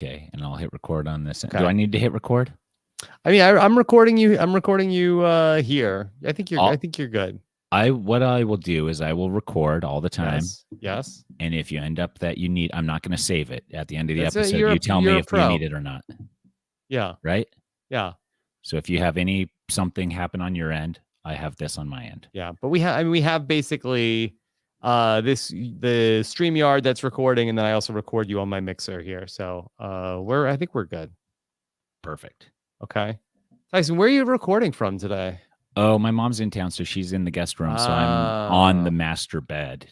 Okay, and I'll hit record on this. Okay. Do I need to hit record? I mean, I'm recording you. I'm recording you here. I think you're good. What I will do is I will record all the time. Yes. And if you end up that you need, I'm not going to save it at the end of the episode. You tell me if you need it or not. Yeah. Right? Yeah. So if you have something happen on your end, I have this on my end. Yeah, but we have basically the StreamYard that's recording, and then I also record you on my mixer here. So I think we're good. Perfect. Okay. Tyson, where are you recording from today? Oh, my mom's in town, so she's in the guest room. So I'm on the master bed.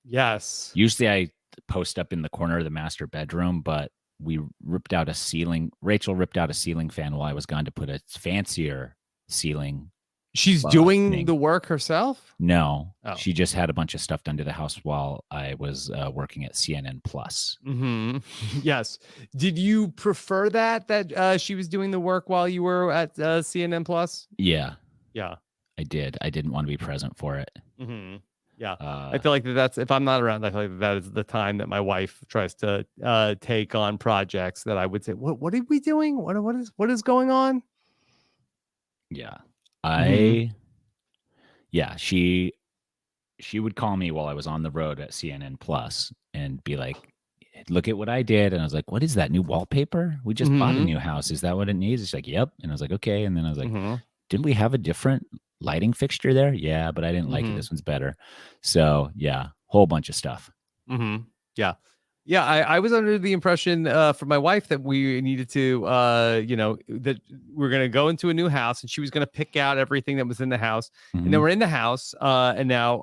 Yes. Usually I post up in the corner of the master bedroom, but we ripped out a ceiling. Rachel ripped out a ceiling fan while I was gone to put a fancier ceiling. She's doing the work herself? No, she just had a bunch of stuff done to the house while I was working at CNN Plus. Mm-hmm. Yes. Did you prefer that she was doing the work while you were at CNN Plus? Yeah. Yeah. I did. I didn't want to be present for it. Mm-hmm. Yeah. I feel like that's, if I'm not around, I feel like that is the time that my wife tries to take on projects that I would say, what are we doing? What is going on? Yeah. She would call me while I was on the road at CNN Plus and be like, look at what I did. And I was like, what is that new wallpaper? We just bought a new house. Is that what it needs? She's like, yep. And I was like, okay. And then I was like, didn't we have a different lighting fixture there? Yeah, but I didn't like it. This one's better. So yeah, whole bunch of stuff. Yeah. Yeah, I was under the impression from my wife that we needed to, that we're going to go into a new house and she was going to pick out everything that was in the house. And then we're in the house and now.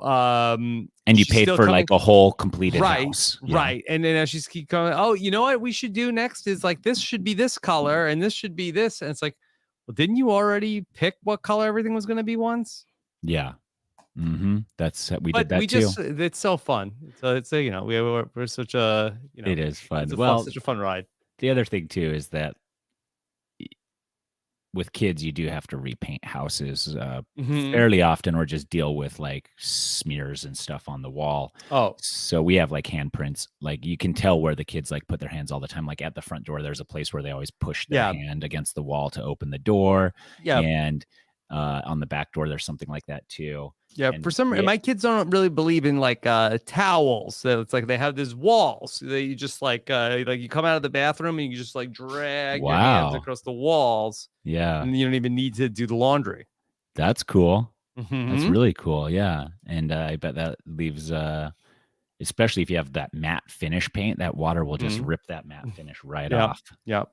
And you paid for like a whole completed house. Right. And then she's keep going, oh, you know what we should do next is like, this should be this color and this should be this. And it's like, well, didn't you already pick what color everything was going to be once? Yeah. We did that too. It's so fun. So it's we're such a it is fun. Such a fun ride. The other thing too is that with kids you do have to repaint houses fairly often, or just deal with like smears and stuff on the wall. So we have like handprints. Like you can tell where the kids like put their hands all the time. Like at the front door, there's a place where they always push their hand against the wall to open the door. And on the back door, there's something like that too. Yeah, for some reason, my kids don't really believe in like towels. So it's like they have these walls that you just like you come out of the bathroom and you just like drag your hands across the walls. Yeah, and you don't even need to do the laundry. That's cool. That's really cool. Yeah, and I bet that leaves, especially if you have that matte finish paint, that water will just rip that matte finish right off. Yep.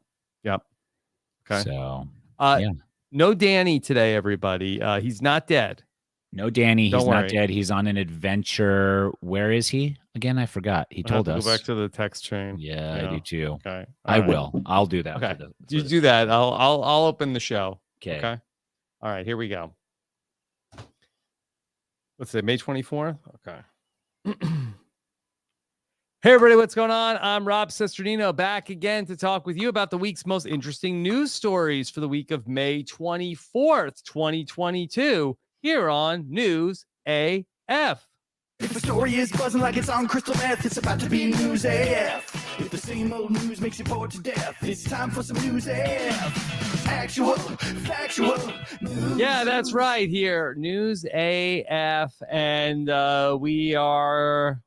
Okay. So, no Danny today, everybody. He's not dead. No, Danny, he's not dead. He's on an adventure. Where is he? Again, I forgot. He told us. Go back to the text chain. Yeah, I do too. Okay. I will. I'll do that. Okay. You do that. I'll open the show. Okay. All right, here we go. Let's say May 24th. Okay. Hey, everybody, what's going on? I'm Rob Cesternino, back again to talk with you about the week's most interesting news stories for the week of May 24th, 2022. Here on News AF. If the story is buzzing like it's on crystal meth, it's about to be News AF. If the same old news makes you bored to death, it's time for some News AF. Actual, factual news. Yeah, that's right here. News AF. And we are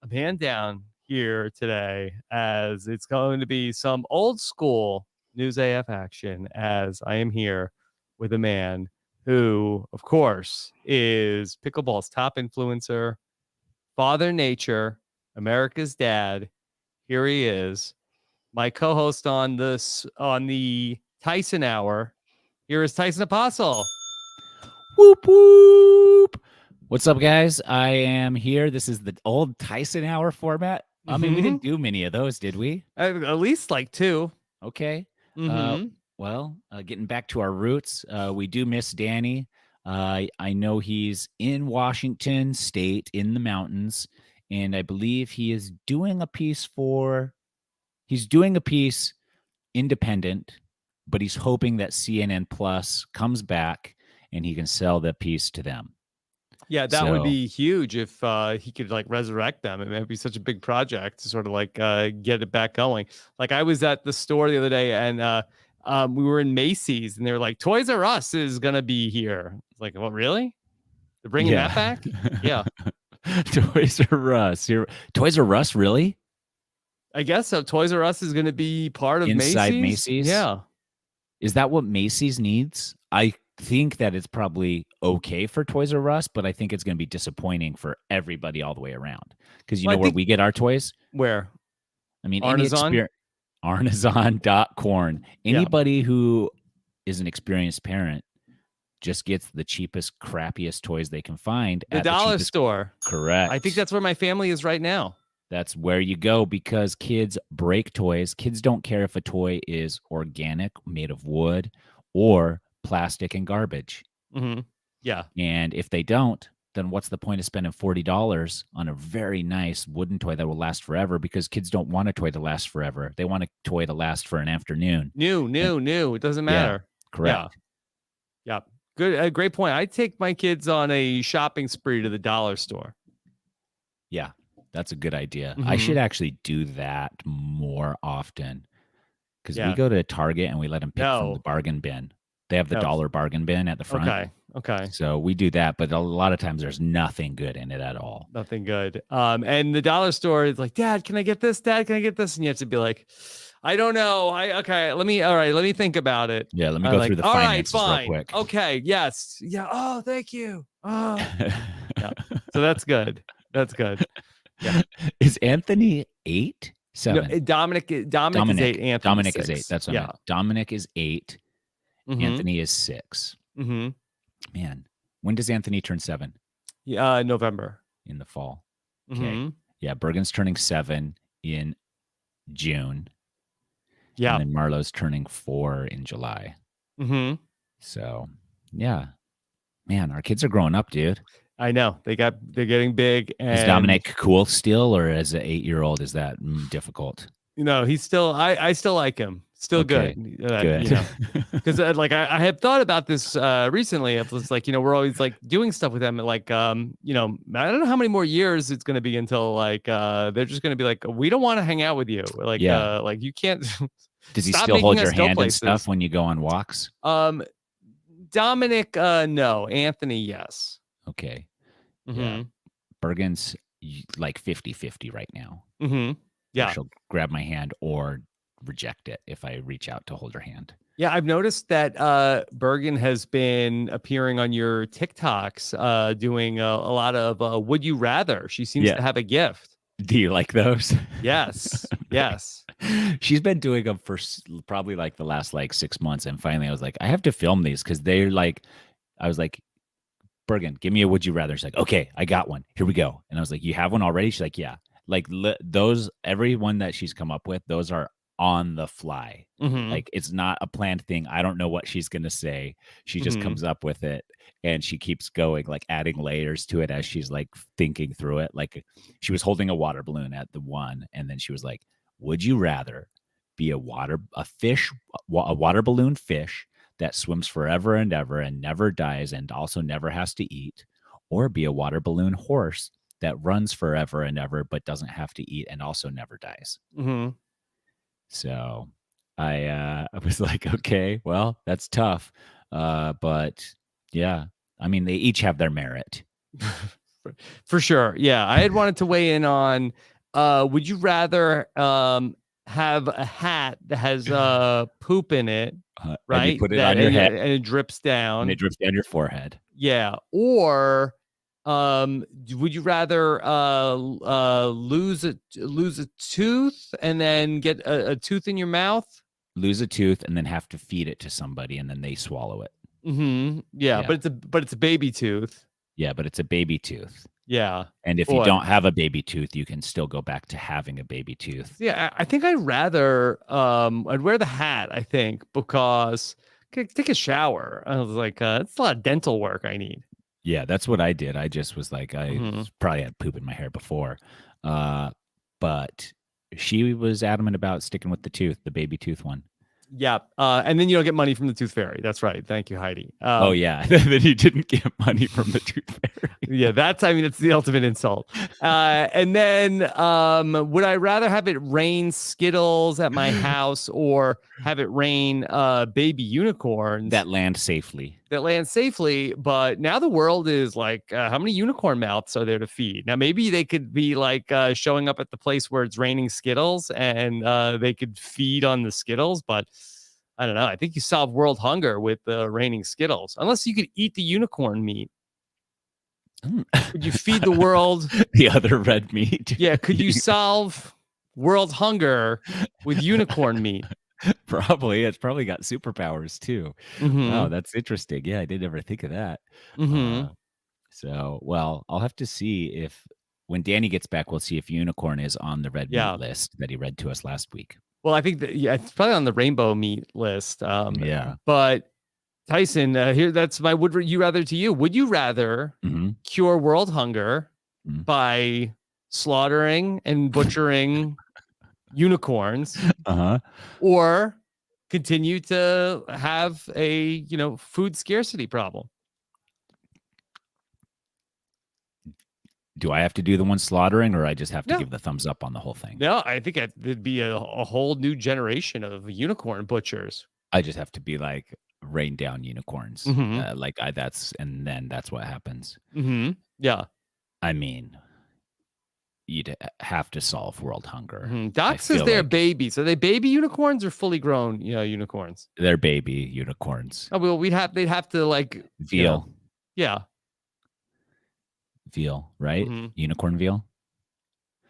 a man down here today, as it's going to be some old school News AF action, as I am here with a man who, of course, is pickleball's top influencer, Father Nature, America's dad. Here he is, my co-host on the Tyson Hour. Here is Tyson Apostol. Whoop whoop! What's up, guys? I am here. This is the old Tyson Hour format. I mean, we didn't do many of those, did we? At least like 2. Okay. Well, getting back to our roots, we do miss Danny. I know he's in Washington State in the mountains, and I believe he is doing a piece independent, but he's hoping that CNN Plus comes back and he can sell the piece to them. Yeah, that would be huge if he could like resurrect them. It would be such a big project to sort of like get it back going. Like I was at the store the other day and we were in Macy's and they were like, Toys R Us is going to be here. It's like, what, really? They're bringing that back? Yeah. Toys R Us. Toys R Us, really? I guess so. Toys R Us is going to be part of Inside Macy's? Yeah. Is that what Macy's needs? I think that it's probably okay for Toys R Us, but I think it's going to be disappointing for everybody all the way around. Because you know where we get our toys? Where? I mean, Artisan? Artisan.corn. Anybody who is an experienced parent just gets the cheapest, crappiest toys they can find at the dollar store. Correct. I think that's where my family is right now. That's where you go because kids break toys. Kids don't care if a toy is organic, made of wood, or plastic and garbage. Mm-hmm. Yeah. And if they don't, then what's the point of spending $40 on a very nice wooden toy that will last forever? Because kids don't want a toy to last forever. They want a toy to last for an afternoon. New. It doesn't matter. Yeah, correct. Yeah. Good. Great point. I take my kids on a shopping spree to the dollar store. Yeah, that's a good idea. Mm-hmm. I should actually do that more often because we go to Target and we let them pick from the bargain bin. They have the dollar bargain bin at the front. Okay. So we do that, but a lot of times there's nothing good in it at all. Nothing good. And the dollar store is like, Dad, can I get this? Dad, can I get this? And you have to be like, I don't know. Let me think about it. Yeah, let me go through the finances real quick. Okay, yes. Yeah. Oh, thank you. Oh. Yeah. So that's good. That's good. Yeah. Is Anthony 8? 7? No, Dominic is 8. Anthony Dominic is 8. That's what I meant. Dominic is 8. Mm-hmm. Anthony is 6. Mm-hmm. Man, when does Anthony turn 7? Yeah, November. In the fall. Okay. Mm-hmm. Yeah, Bergen's turning 7 in June. Yeah. And then Marlo's turning 4 in July. Mm-hmm. So, yeah. Man, our kids are growing up, dude. I know. They're getting big. And is Dominic cool still, or as an 8-year-old, is that difficult? You know, he's still, I still like him. Still good. Good. You know, because like I have thought about this recently. It was like, you know, we're always like doing stuff with them. Like, you know, I don't know how many more years it's going to be until like they're just going to be like, we don't want to hang out with you. Like, like you can't. Does he still hold your hand and stuff when you go on walks? Dominic, no. Anthony, yes. Okay. Mm-hmm. Yeah. Bergen's like 50-50 right now. Mm-hmm. Yeah. She'll grab my hand or reject it if I reach out to hold her hand. Yeah, I've noticed that Bergen has been appearing on your TikToks, doing a lot of Would You Rather. She seems to have a gift. Do you like those? Yes. Yes. She's been doing them for probably like the last 6 months. And finally I was like, I have to film these because they're like, I was like, Bergen, give me a Would You Rather. She's like, okay, I got one. Here we go. And I was like, you have one already? She's like, yeah. Like those, every one that she's come up with, those are on the fly. Mm-hmm. Like it's not a planned thing. I don't know what she's going to say. She just comes up with it and she keeps going, like adding layers to it as she's like thinking through it. Like she was holding a water balloon at the one. And then she was like, would you rather be a water balloon fish that swims forever and ever and never dies and also never has to eat, or be a water balloon horse that runs forever and ever but doesn't have to eat and also never dies? Mm-hmm. So I was like, okay, well, that's tough. But yeah, I mean, they each have their merit. For sure. Yeah. I had wanted to weigh in on, would you rather have a hat that has poop in it, right? And you put it on your head and it drips down. And it drips down your forehead. Yeah. Or would you rather lose a tooth and then get a tooth in your mouth? Lose a tooth and then have to feed it to somebody and then they swallow it. Mm-hmm. Yeah, but it's a baby tooth. Yeah, but it's a baby tooth. Yeah. And if you don't have a baby tooth, you can still go back to having a baby tooth. Yeah, I think I'd rather I'd wear the hat, I think, because I could take a shower. I was like, it's a lot of dental work I need. Yeah, that's what I did. I just was like, I probably had poop in my hair before. But she was adamant about sticking with the tooth, the baby tooth one. Yeah. And then you don't get money from the Tooth Fairy. That's right. Thank you, Heidi. Oh, yeah. Then you didn't get money from the Tooth Fairy. Yeah, it's the ultimate insult. And then would I rather have it rain Skittles at my house or have it rain baby unicorns that land safely? But now the world is like, how many unicorn mouths are there to feed? Now, maybe they could be like showing up at the place where it's raining Skittles and they could feed on the Skittles. But I don't know. I think you solve world hunger with raining Skittles, unless you could eat the unicorn meat. Could you feed the world the other red meat? Yeah. Could you solve world hunger with unicorn meat? Probably. It's probably got superpowers too. Mm-hmm. Wow, that's interesting. Yeah, I didn't ever think of that. Mm-hmm. So, well, I'll have to see if when Danny gets back, we'll see if unicorn is on the red meat list that he read to us last week. Well, I think that it's probably on the rainbow meat list. Yeah. But Tyson, that's my would you rather to you. Would you rather cure world hunger by slaughtering and butchering unicorns, or continue to have a food scarcity problem? Do I have to do the one slaughtering, or I just have to give the thumbs up on the whole thing? No, I think it'd be a whole new generation of unicorn butchers. I just have to be like, rain down unicorns. And then that's what happens. Yeah. I mean, you'd have to solve world hunger. Doc says they're babies. Are they baby unicorns or fully grown unicorns? They're baby unicorns. Oh, well, they'd have to like veal. Yeah. Veal, right? Unicorn veal.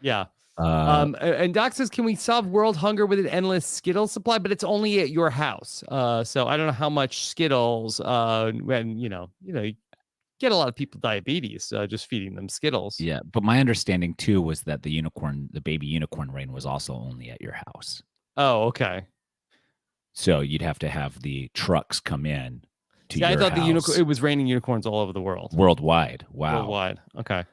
Yeah. And Doc says, can we solve world hunger with an endless Skittles supply? But it's only at your house. So I don't know how much Skittles. When you get a lot of people diabetes just feeding them Skittles. Yeah, but my understanding too was that the baby unicorn rain was also only at your house. Oh, okay. So you'd have to have the trucks come in. I thought it was raining unicorns all over the world. Worldwide. Wow. Worldwide. Okay.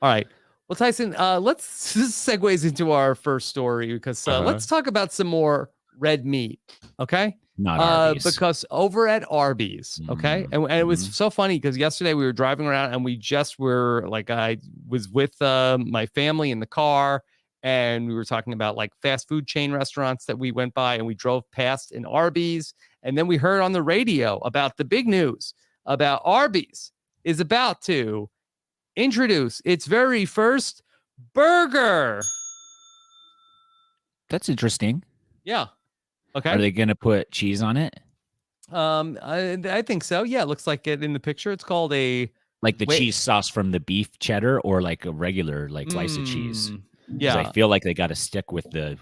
All right. Well, Tyson, let's segues into our first story because let's talk about some more red meat. Okay. Not Arby's. Because over at Arby's, okay, and it was so funny because yesterday we were driving around and we just were like, I was with my family in the car and we were talking about like fast food chain restaurants that we went by, and we drove past an Arby's, and then we heard on the radio about the big news about Arby's is about to introduce its very first burger. That's interesting. Yeah. Okay. Are they going to put cheese on it? I think so. Yeah, it looks like it in the picture. It's called cheese sauce from the beef cheddar, or like a regular slice of cheese. Yeah, I feel like they got to stick with the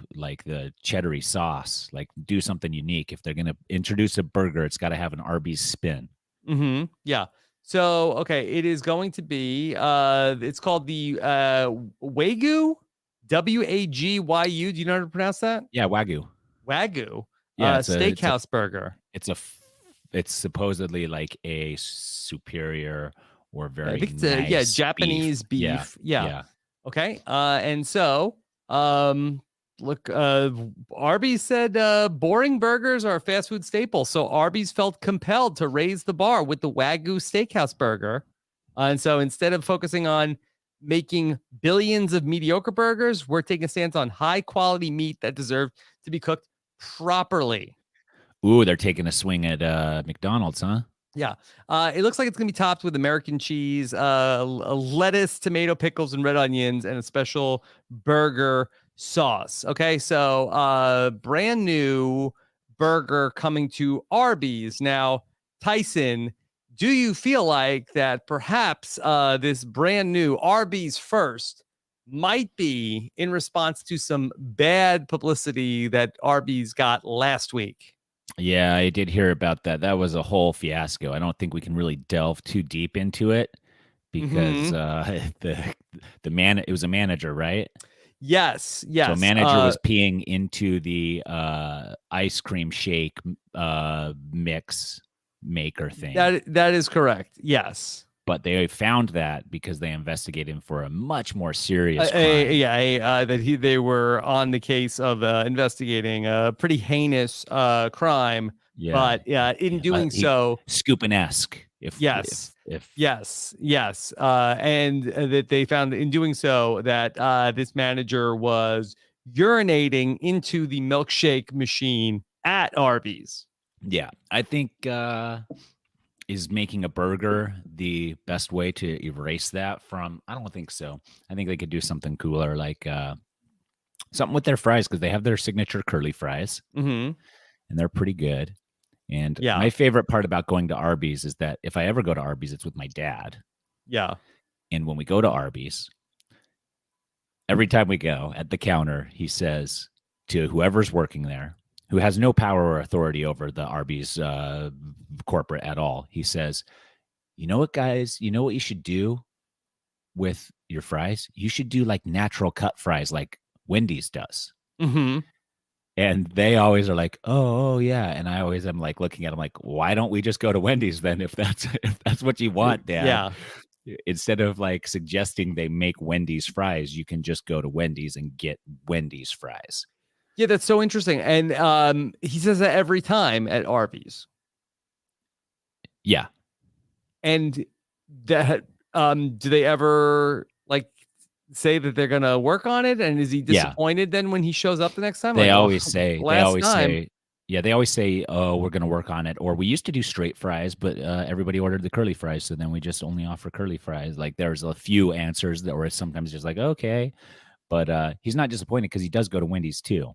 cheddary sauce. Like, do something unique. If they're going to introduce a burger, it's got to have an Arby's spin. Yeah. So okay, it is going to be. It's called the Wagyu. Wagyu. Do you know how to pronounce that? Yeah, Wagyu. Yeah, steakhouse burger. It's supposedly like a superior or very I think it's nice Japanese beef. Yeah. Okay. And so look, Arby's said boring burgers are a fast food staple. So Arby's felt compelled to raise the bar with the Wagyu steakhouse burger. And so instead of focusing on making billions of mediocre burgers, we're taking a stance on high quality meat that deserves to be cooked properly. Ooh, they're taking a swing at McDonald's, huh? Yeah. It looks like it's going to be topped with American cheese, lettuce, tomato, pickles, and red onions, and a special burger sauce. Okay, so brand new burger coming to Arby's. Now, Tyson, do you feel like that perhaps this brand new Arby's first might be in response to some bad publicity that Arby's got last week? Yeah, I did hear about that. That was a whole fiasco. I don't think we can really delve too deep into it because it was a manager, right? Yes. So a manager was peeing into the ice cream shake mix maker thing. That is correct. Yes. but they found that because they investigated him for a much more serious crime. They were on the case of investigating a pretty heinous crime. Yeah. But in doing so, Scoopin-esque. Yes. And that they found in doing so that this manager was urinating into the milkshake machine at Arby's. Yeah, I think is making a burger the best way to erase that from? I don't think so. I think they could do something cooler, like something with their fries, because they have their signature curly fries, and they're pretty good. And my favorite part about going to Arby's is that if I ever go to Arby's, it's with my dad. Yeah. And when we go to Arby's, every time we go at the counter, he says to whoever's working there, who has no power or authority over the Arby's corporate at all, he says, you know what, guys, you know what you should do with your fries? You should do like natural cut fries like Wendy's does. And they always are like, oh yeah. And I always am like looking at them like, why don't we just go to Wendy's then if that's what you want, Dad? Yeah. Instead of like suggesting they make Wendy's fries, you can just go to Wendy's and get Wendy's fries. Yeah, that's so interesting. And he says that every time at Arby's. Yeah. And that do they ever like say that they're gonna work on it? And is he disappointed then when he shows up the next time? They always say, oh, we're gonna work on it. Or we used to do straight fries, but everybody ordered the curly fries, so then we just only offer curly fries. Like there's a few answers that were sometimes just like, okay. But he's not disappointed because he does go to Wendy's too.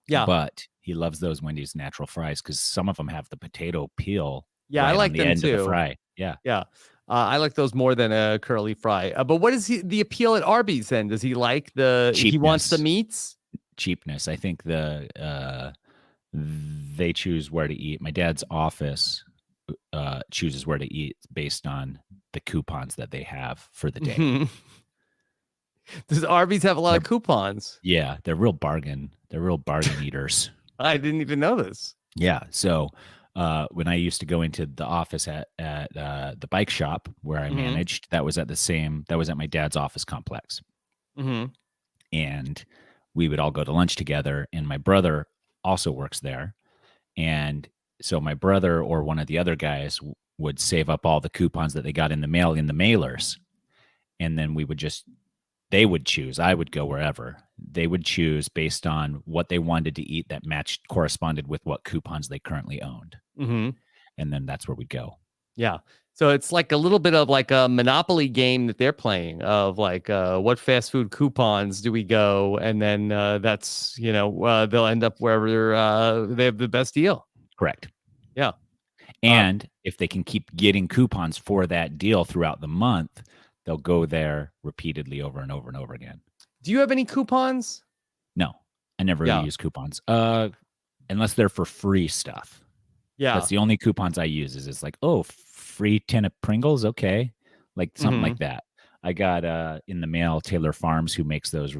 Yeah. But he loves those Wendy's natural fries because some of them have the potato peel. Yeah, I like them too. Of the fry. Yeah. Yeah. I like those more than a curly fry. But what is the appeal at Arby's then? Does he like cheapness. He wants the meats? Cheapness. I think they choose where to eat. My dad's office chooses where to eat based on the coupons that they have for the day. Does Arby's have a lot of coupons? Yeah, they're real bargain. They're real bargain eaters. I didn't even know this. Yeah. So when I used to go into the office at the bike shop where I managed, that was at my dad's office complex. And we would all go to lunch together, and my brother also works there. And so my brother or one of the other guys would save up all the coupons that they got in the mail in the mailers. And then they would choose. I would go wherever. They would choose based on what they wanted to eat that corresponded with what coupons they currently owned. And then that's where we'd go. Yeah. So it's like a little bit of like a Monopoly game that they're playing of like, what fast food coupons do we go? And then that's, they'll end up wherever they have the best deal. Correct. Yeah. And if they can keep getting coupons for that deal throughout the month, they'll go there repeatedly over and over and over again. Do you have any coupons? No, I never use coupons. Unless they're for free stuff. Yeah. That's the only coupons I use is it's like, oh, free tin of Pringles. Okay. Like something like that. I got in the mail, Taylor Farms, who makes those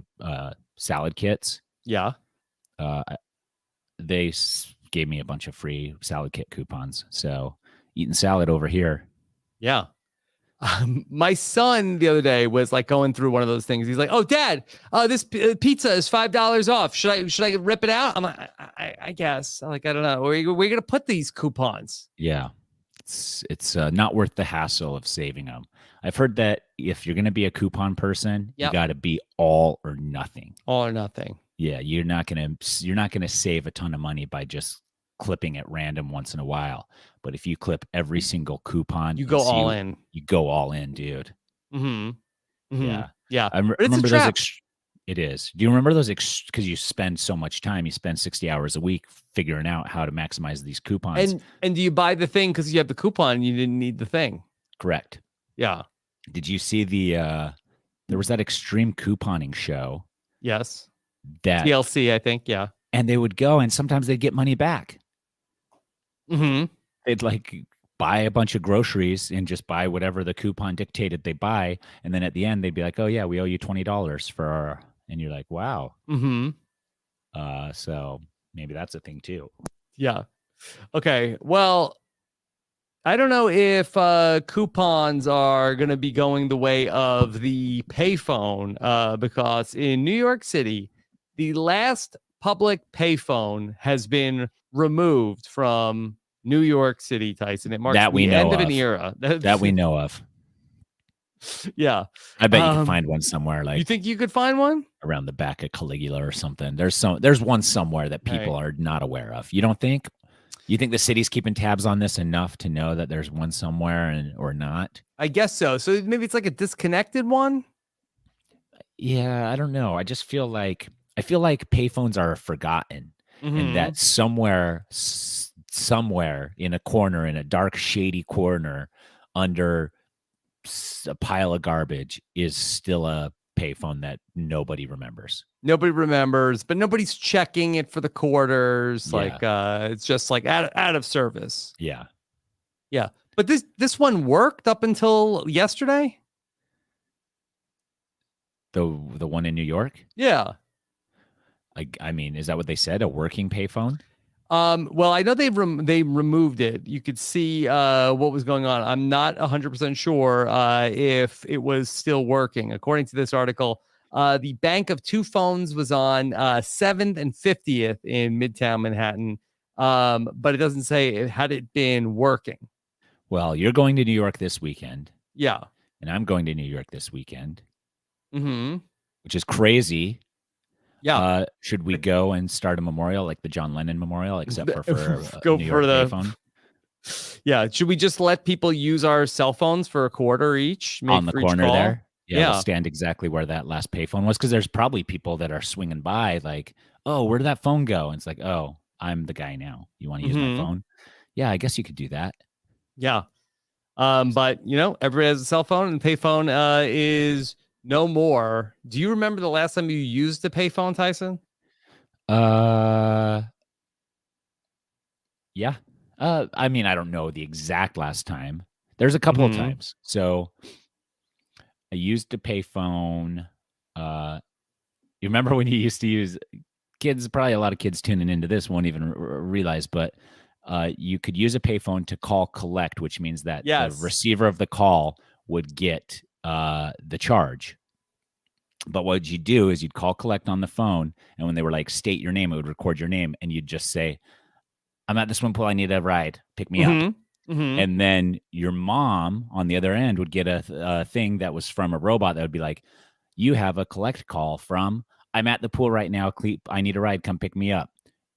salad kits. Yeah. They gave me a bunch of free salad kit coupons. So eating salad over here. Yeah. My son the other day was like going through one of those things. He's like, "Oh, Dad, this pizza is $5 off. Should I rip it out?" I'm like, I guess. I'm like, I don't know. We're gonna put these coupons. Yeah, it's not worth the hassle of saving them. I've heard that if you're gonna be a coupon person, you got to be all or nothing. All or nothing. Yeah, you're not gonna save a ton of money by just clipping at random once in a while. But if you clip every single coupon, you go all in. You go all in, dude. Yeah. Yeah. Remember it's a trap. It is. Do you remember those? Because you spend so much time. You spend 60 hours a week figuring out how to maximize these coupons. And do you buy the thing because you have the coupon and you didn't need the thing? Correct. Yeah. Did you see there was that extreme couponing show? Yes. That TLC, I think. Yeah. And they would go, and sometimes they'd get money back. They'd like buy a bunch of groceries and just buy whatever the coupon dictated they buy. And then at the end, they'd be like, oh yeah, we owe you $20 for our, and you're like, wow. So maybe that's a thing too. Yeah. Okay. Well, I don't know if coupons are going to be going the way of the payphone because in New York City, the last public payphone has been removed from New York City, Tyson. It marks That we the know end of of. an era. That we know of. Yeah. I bet you can find one somewhere. You think you could find one? Around the back of Caligula or something. There's one somewhere that people are not aware of. You don't think? You think the city's keeping tabs on this enough to know that there's one somewhere or not? I guess so. So maybe it's like a disconnected one? Yeah, I don't know. I feel like payphones are forgotten and that somewhere in a corner, in a dark, shady corner under a pile of garbage is still a payphone that nobody remembers. Nobody remembers, but nobody's checking it for the quarters. Yeah. Like it's just like out of service. Yeah. Yeah. But this one worked up until yesterday? The one in New York? Yeah. I mean, is that what they said? A working payphone? Well, I know they removed it. You could see what was going on. I'm not 100% sure if it was still working. According to this article, the bank of two phones was on 7th and 50th in Midtown Manhattan, but it doesn't say had it been working. Well, you're going to New York this weekend. Yeah. And I'm going to New York this weekend. Mm-hmm. Which is crazy. Yeah. Should we go and start a memorial like the John Lennon Memorial, except for go New for York the payphone? Yeah. Should we just let people use our cell phones for a quarter each? On the corner there? Yeah. We'll stand exactly where that last payphone was, because there's probably people that are swinging by like, oh, where did that phone go? And it's like, oh, I'm the guy now. You want to use my phone? Yeah, I guess you could do that. Yeah. But, everybody has a cell phone, and payphone is no more. Do you remember the last time you used a payphone, Tyson? Yeah. I mean, I don't know the exact last time. There's a couple of times. So I used a payphone. You remember when you used to use kids? Probably a lot of kids tuning into this won't even realize, but you could use a payphone to call collect, which means that the receiver of the call would get the charge. But what you do is you'd call collect on the phone, and when they were like, state your name, it would record your name, and you'd just say, I'm at the swim pool, I need a ride, pick me up. And then your mom on the other end would get a thing that was from a robot that would be like, you have a collect call from, I'm at the pool right now, I need a ride, come pick me up.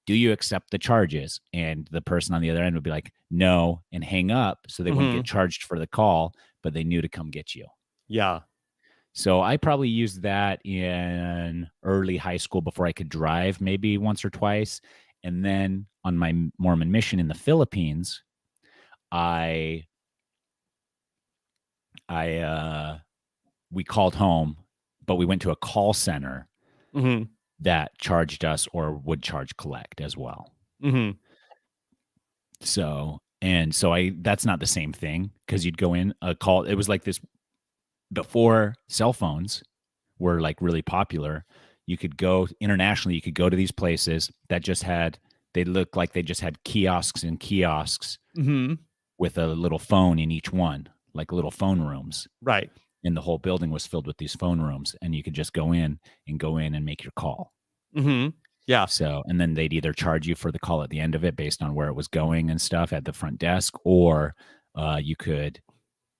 Do you accept the charges? And the person on the other end would be like, no, and hang up, so they wouldn't get charged for the call, but they knew to come get you. Yeah. So I probably used that in early high school before I could drive, maybe once or twice. And then on my Mormon mission in the Philippines, we called home, but we went to a call center that charged us or would charge collect as well. So that's not the same thing, because you'd go in a call. It was like this before cell phones were like really popular. You could go internationally. You could go to these places that they looked like they just had kiosks and kiosks with a little phone in each one, like little phone rooms. Right. And the whole building was filled with these phone rooms, and you could just go in and make your call. Yeah. So, and then they'd either charge you for the call at the end of it based on where it was going and stuff at the front desk, or you could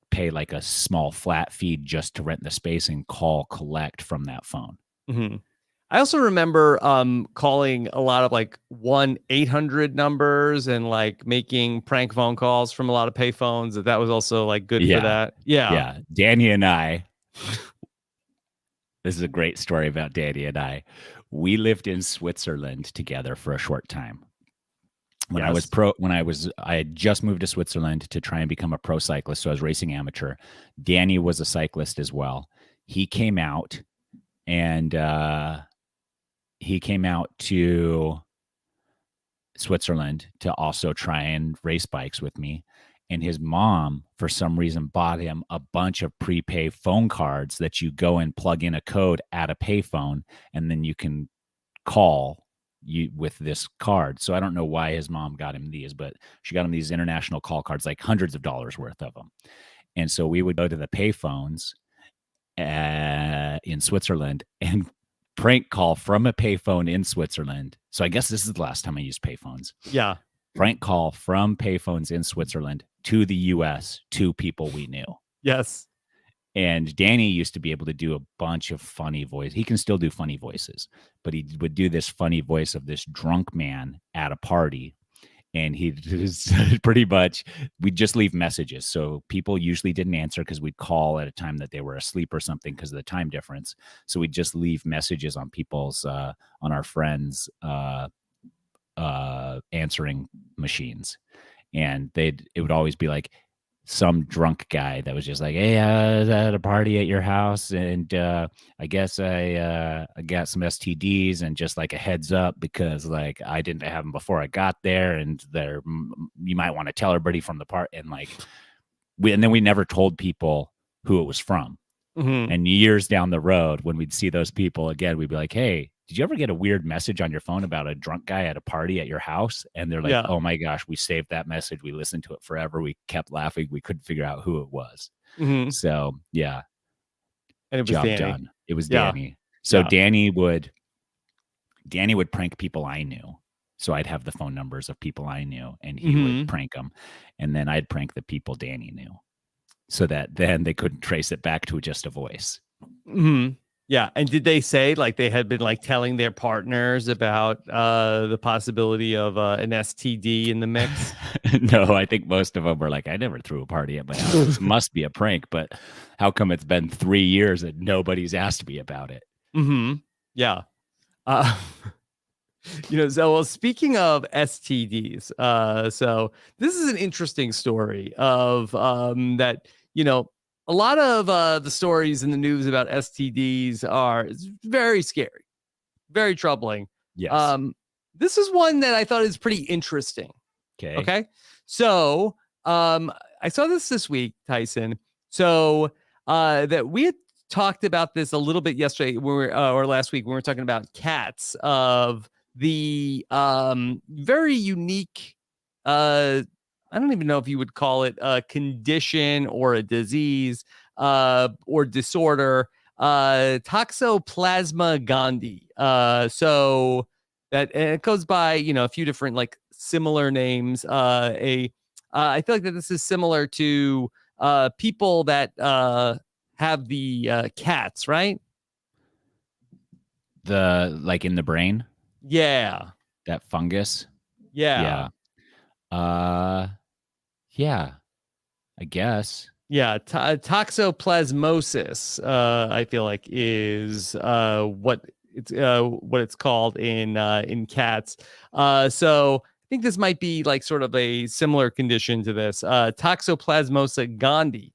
pay like a small flat fee just to rent the space and call collect from that phone. I also remember calling a lot of like 1-800 numbers and like making prank phone calls from a lot of pay phones. That was also like good for that. Yeah. Danny and I, this is a great story about Danny and I. We lived in Switzerland together for a short time. When I had just moved to Switzerland to try and become a pro cyclist. So I was racing amateur. Danny was a cyclist as well. He came out to Switzerland to also try and race bikes with me. And his mom, for some reason, bought him a bunch of prepaid phone cards that you go and plug in a code at a payphone, and then you can call with this card. So I don't know why his mom got him these, but she got him these international call cards, like hundreds of dollars worth of them. And so we would go to the payphones in Switzerland and prank call from a payphone in Switzerland. So I guess this is the last time I used payphones. Yeah. Prank call from payphones in Switzerland to the US to people we knew. Yes. And Danny used to be able to do a bunch of funny voices. He can still do funny voices, but he would do this funny voice of this drunk man at a party. And he pretty much, we'd just leave messages. So people usually didn't answer because we'd call at a time that they were asleep or something because of the time difference. So we'd just leave messages on people's, on our friends' answering machines. And it would always be like some drunk guy that was just like, hey, I was at a party at your house, and I guess I got some STDs, and just like a heads up because like I didn't have them before I got there, and you might want to tell everybody from the part. And like and then we never told people who it was from. Mm-hmm. And years down the road, when we'd see those people again, we'd be like, hey, did you ever get a weird message on your phone about a drunk guy at a party at your house? And they're like, oh my gosh, we saved that message. We listened to it forever. We kept laughing. We couldn't figure out who it was. Mm-hmm. So yeah. And it was job Danny. done. It was Danny. So Danny would prank people I knew. So I'd have the phone numbers of people I knew, and he would prank them. And then I'd prank the people Danny knew, so that then they couldn't trace it back to just a voice. Mm-hmm. Yeah. And did they say like they had been like telling their partners about the possibility of an STD in the mix? No, I think most of them were like, I never threw a party at my house. This must be a prank, but how come it's been 3 years and nobody's asked me about it? Mm-hmm. Yeah. So well, speaking of STDs, so this is an interesting story of that, a lot of the stories in the news about STDs it's very scary, very troubling. Yes. This is one that I thought is pretty interesting. Okay. So I saw this week, Tyson. So that we had talked about this a little bit yesterday or last week when we were talking about cats, of the very unique I don't even know if you would call it a condition or a disease or disorder, Toxoplasma gondii. So that, and it goes by, a few different like similar names. I feel like that this is similar to people that have the cats, right? Like in the brain? Yeah. That fungus? Yeah. Yeah, I guess. Yeah, toxoplasmosis, I feel like is what it's called in cats. So I think this might be like sort of a similar condition to this. Toxoplasmosis gondii.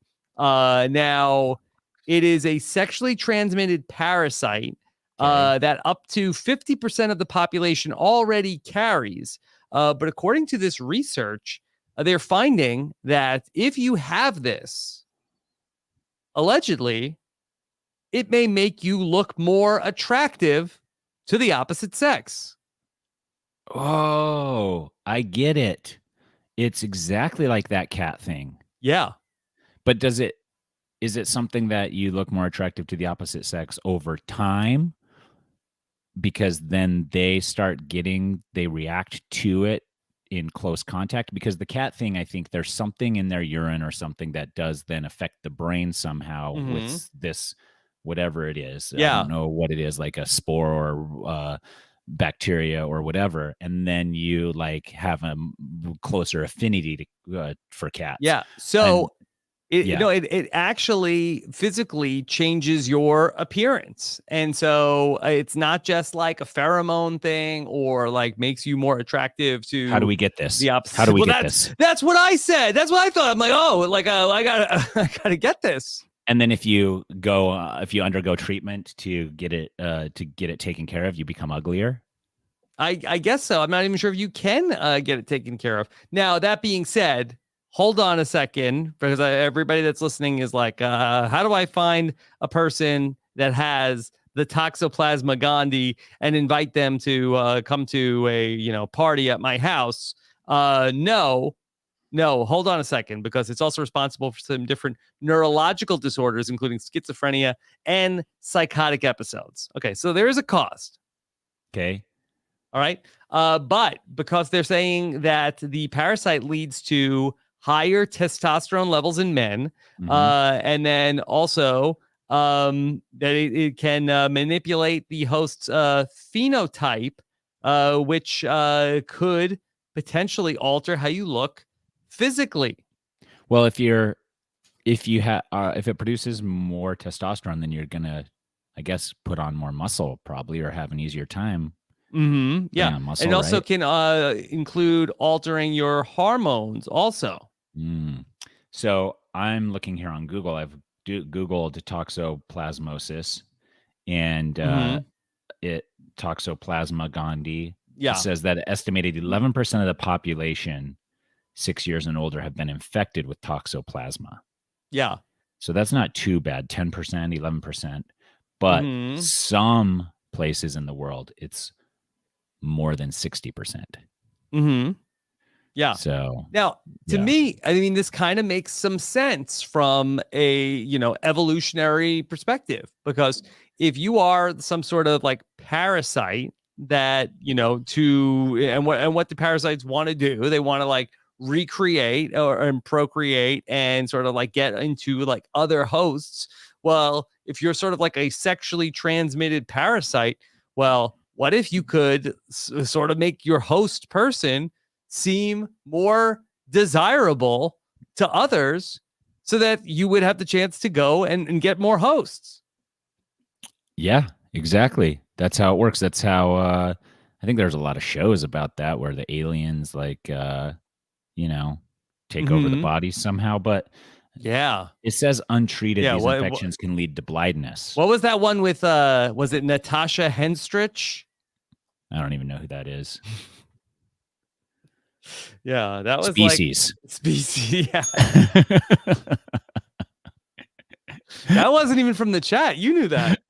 Now, it is a sexually transmitted parasite that up to 50% of the population already carries. But according to this research, they're finding that if you have this, allegedly, it may make you look more attractive to the opposite sex. Oh, I get it. It's exactly like that cat thing. Yeah. But is it something that you look more attractive to the opposite sex over time? Because then they react to it in close contact. Because the cat thing, I think there's something in their urine or something that does then affect the brain somehow with this, whatever it is. Yeah. I don't know what it is, like a spore or bacteria or whatever. And then you like have a closer affinity for cats. Yeah. So it actually physically changes your appearance. And so it's not just like a pheromone thing or like makes you more attractive to. How do we get this? The opposite. How do we get this? That's what I said. That's what I thought. I'm like, I gotta get this. And then if you undergo treatment to get it taken care of, you become uglier. I guess so. I'm not even sure if you can get it taken care of. Now, that being said, hold on a second, because everybody that's listening is like, how do I find a person that has the Toxoplasma gondii and invite them to come to a party at my house. No, hold on a second, because it's also responsible for some different neurological disorders, including schizophrenia and psychotic episodes. Okay, so there is a cost. Okay. All right. But because they're saying that the parasite leads to higher testosterone levels in men, and then also that it can manipulate the host's phenotype, which could potentially alter how you look physically. Well, if it produces more testosterone, then you're gonna, I guess, put on more muscle probably, or have an easier time. Yeah. Muscle, and also right? can include altering your hormones also. So I'm looking here on Google. I've Googled toxoplasmosis, and Toxoplasma gondii. Yeah. It says that an estimated 11% of the population 6 years and older have been infected with toxoplasma. Yeah. So that's not too bad, 10%, 11%. But some places in the world, it's more than 60%. Yeah. So now, to me, I mean, this kind of makes some sense from a evolutionary perspective, because if you are some sort of like parasite that what the parasites want to do, they want to like recreate and procreate and sort of like get into like other hosts. Well, if you're sort of like a sexually transmitted parasite, well, what if you could sort of make your host person seem more desirable to others so that you would have the chance to go and get more hosts? Yeah, exactly. That's how it works. That's how I think there's a lot of shows about that where the aliens like take over the body somehow. But yeah, it says untreated, these infections can lead to blindness. What was that one with was it Natasha Henstridge? I don't even know who that is. Yeah, that was Species. Like Species. Yeah. That wasn't even from the chat. You knew that.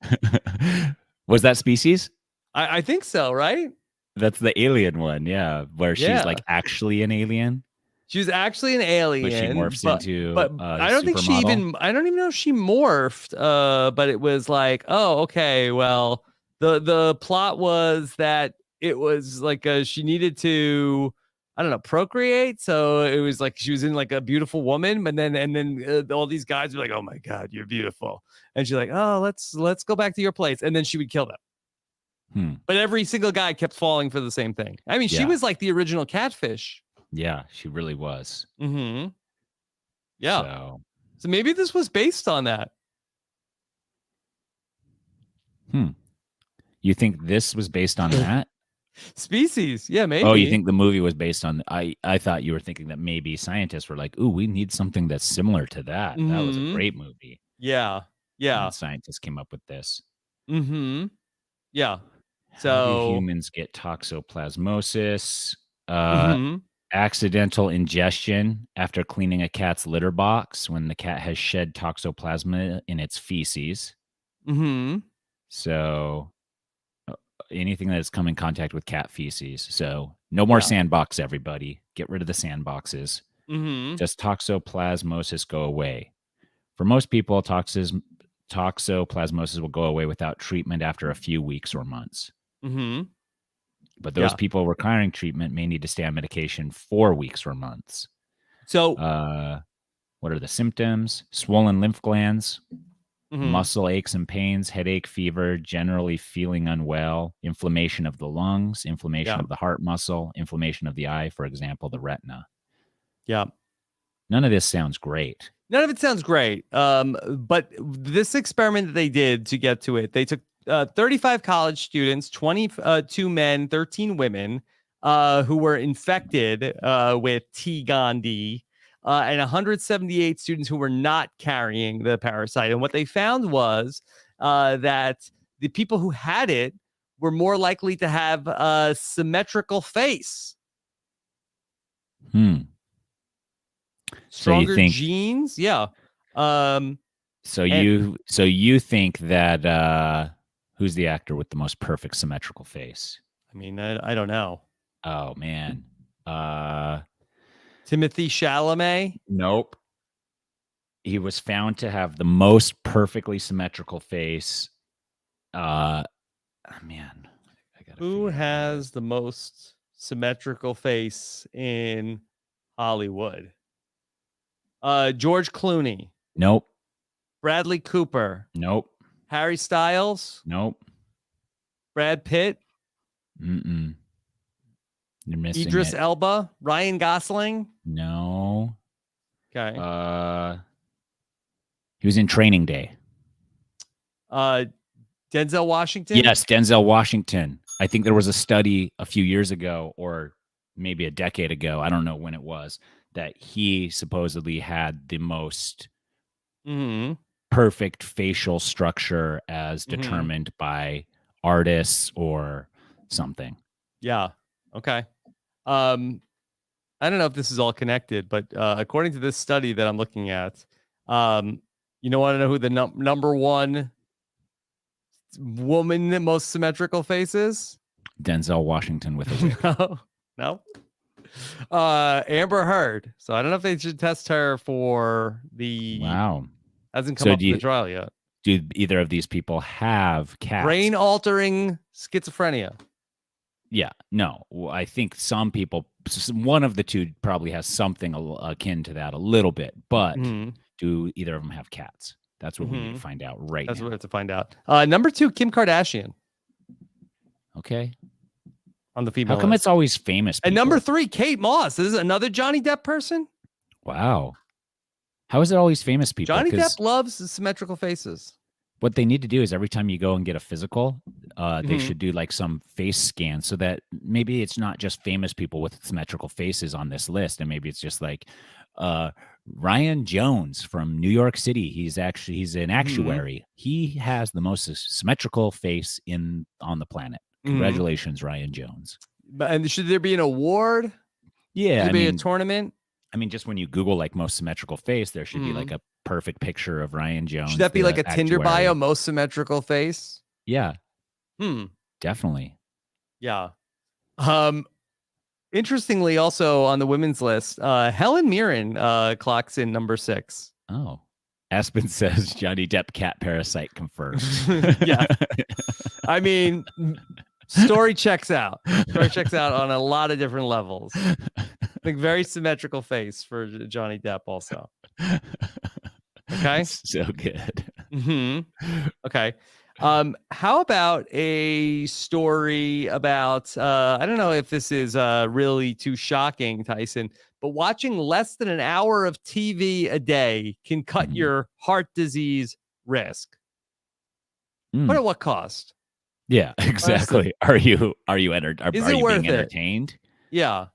Was that Species? I think so, right? That's the alien one, yeah, where she's like actually an alien. She was actually an alien, but she morphs into. But I don't think she even. I don't even know if she morphed. But it was like, oh, okay. Well, the plot was that it was like she needed to, I don't know, procreate. So it was like she was in like a beautiful woman, and then all these guys were like, oh my god, you're beautiful, and she's like, oh, let's go back to your place, and then she would kill them. But every single guy kept falling for the same thing. I mean, she was like the original catfish. Yeah, she really was. Yeah. So maybe this was based on that. You think this was based on that? Species. Yeah, maybe. Oh, you think the movie was based on... I thought you were thinking that maybe scientists were like, ooh, we need something that's similar to that. That was a great movie. Yeah. And scientists came up with this. Yeah. So how do humans get toxoplasmosis? Accidental ingestion after cleaning a cat's litter box when the cat has shed toxoplasma in its feces. So anything that has come in contact with cat feces. So no more sandbox, everybody. Get rid of the sandboxes. Just toxoplasmosis go away. For most people, toxoplasmosis will go away without treatment after a few weeks or months. But those people requiring treatment may need to stay on medication for weeks or months. So what are the symptoms? Swollen lymph glands, muscle aches and pains, headache, fever, generally feeling unwell, inflammation of the lungs, inflammation of the heart muscle, inflammation of the eye, for example, the retina. Yeah. None of this sounds great. None of it sounds great. But this experiment that they did to get to it, they took 35 college students, 22 men, 13 women, who were infected with T. gondii, and 178 students who were not carrying the parasite. And what they found was that the people who had it were more likely to have a symmetrical face. Stronger genes, yeah. So you think that Who's the actor with the most perfect symmetrical face? I mean, I don't know. Oh man. Timothy Chalamet? Nope. He was found to have the most perfectly symmetrical face. Man, I gotta. Who has the most symmetrical face in Hollywood? George Clooney. Nope. Bradley Cooper. Nope. Harry Styles. Nope. Brad Pitt. Mm-mm. You're missing Idris it. Elba. Ryan Gosling. No. Okay. He was in Training Day. Denzel Washington. Yes, Denzel Washington. I think there was a study a few years ago, or maybe a decade ago, I don't know when it was, that he supposedly had the most perfect facial structure as determined by artists or something. Yeah. Okay. I don't know if this is all connected, but according to this study that I'm looking at, you know, want to know who the number one woman that most symmetrical face is? Denzel Washington with a wig. No. Amber Heard. So I don't know if they should test her for the. Wow. Hasn't come up in the trial yet. Do either of these people have cats? Brain altering schizophrenia. Yeah, no. I think some people, one of the two probably has something akin to that a little bit, but do either of them have cats? That's what we need to find out right now. That's what we have to find out. Number 2, Kim Kardashian. Okay. On the female How come list. it's always famous people? And number 3, Kate Moss. This is another Johnny Depp person? Wow. How is it always famous people? Johnny Depp loves symmetrical faces. What they need to do is every time you go and get a physical, they should do like some face scan so that maybe it's not just famous people with symmetrical faces on this list. And maybe it's just like Ryan Jones from New York City. He's an actuary. He has the most symmetrical face on the planet. Congratulations, Ryan Jones. And should there be an award? Yeah. Should there be a tournament? I mean, just when you Google like most symmetrical face, there should be like a perfect picture of Ryan Jones. Should that be like a Tinder bio, most symmetrical face? Yeah. Definitely. Yeah. Interestingly, also on the women's list, Helen Mirren clocks in number 6. Oh. Aspen says Johnny Depp cat parasite confirmed. Yeah. I mean, story checks out. Story checks out on a lot of different levels. I think very symmetrical face for Johnny Depp also. Okay. So good. Okay. How about a story about, I don't know if this is really too shocking, Tyson, but watching less than an hour of TV a day can cut your heart disease risk. But at what cost? Yeah, exactly. Are you being it? entertained? Yeah.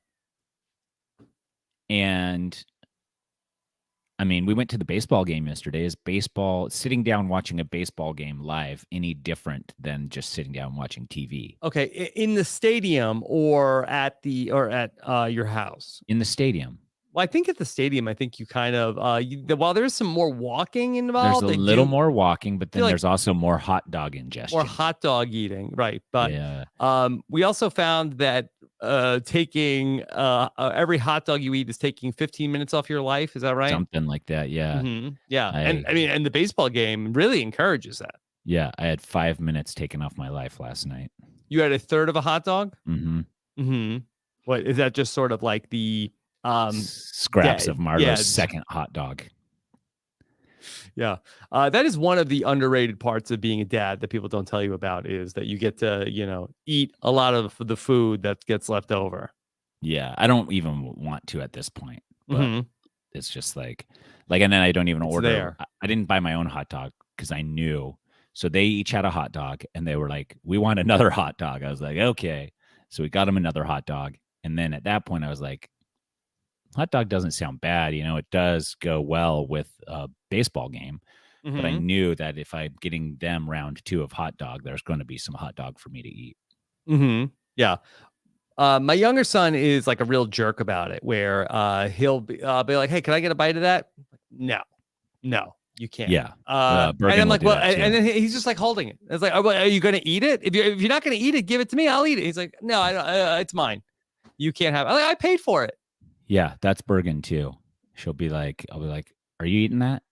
And I mean, we went to the baseball game yesterday. Is sitting down watching a baseball game live any different than just sitting down watching TV? Okay, in the stadium or at your house? In the stadium. Well, I think at the stadium, I think you kind of while there's some more walking involved, there's a little more walking, but then there's also more hot dog ingestion, more hot dog eating, right? But yeah. We also found that taking every hot dog you eat is taking 15 minutes off your life. Is that right? Something like that. Yeah. Yeah. And the baseball game really encourages that. Yeah. I had 5 minutes taken off my life last night. You had a third of a hot dog? Mm-hmm. What is that? Just sort of like the scraps of Margo's second hot dog. Yeah. That is one of the underrated parts of being a dad that people don't tell you about, is that you get to, eat a lot of the food that gets left over. Yeah. I don't even want to at this point, but it's just like, and then I don't even order. There. I didn't buy my own hot dog because I knew. So they each had a hot dog and they were like, we want another hot dog. I was like, okay. So we got them another hot dog. And then at that point I was like, hot dog doesn't sound bad. It does go well with a baseball game. But I knew that if I'm getting them round 2 of hot dog, there's going to be some hot dog for me to eat. Yeah. My younger son is like a real jerk about it, where he'll be like, hey, can I get a bite of that? No. You can't. Yeah. And I'm like, well, and then he's just like holding it. It's like, oh, well, are you going to eat it? If you're not going to eat it, give it to me. I'll eat it. He's like, no, I don't. It's mine. You can't have it. I paid for it. Yeah, that's Bergen too. I'll be like, are you eating that?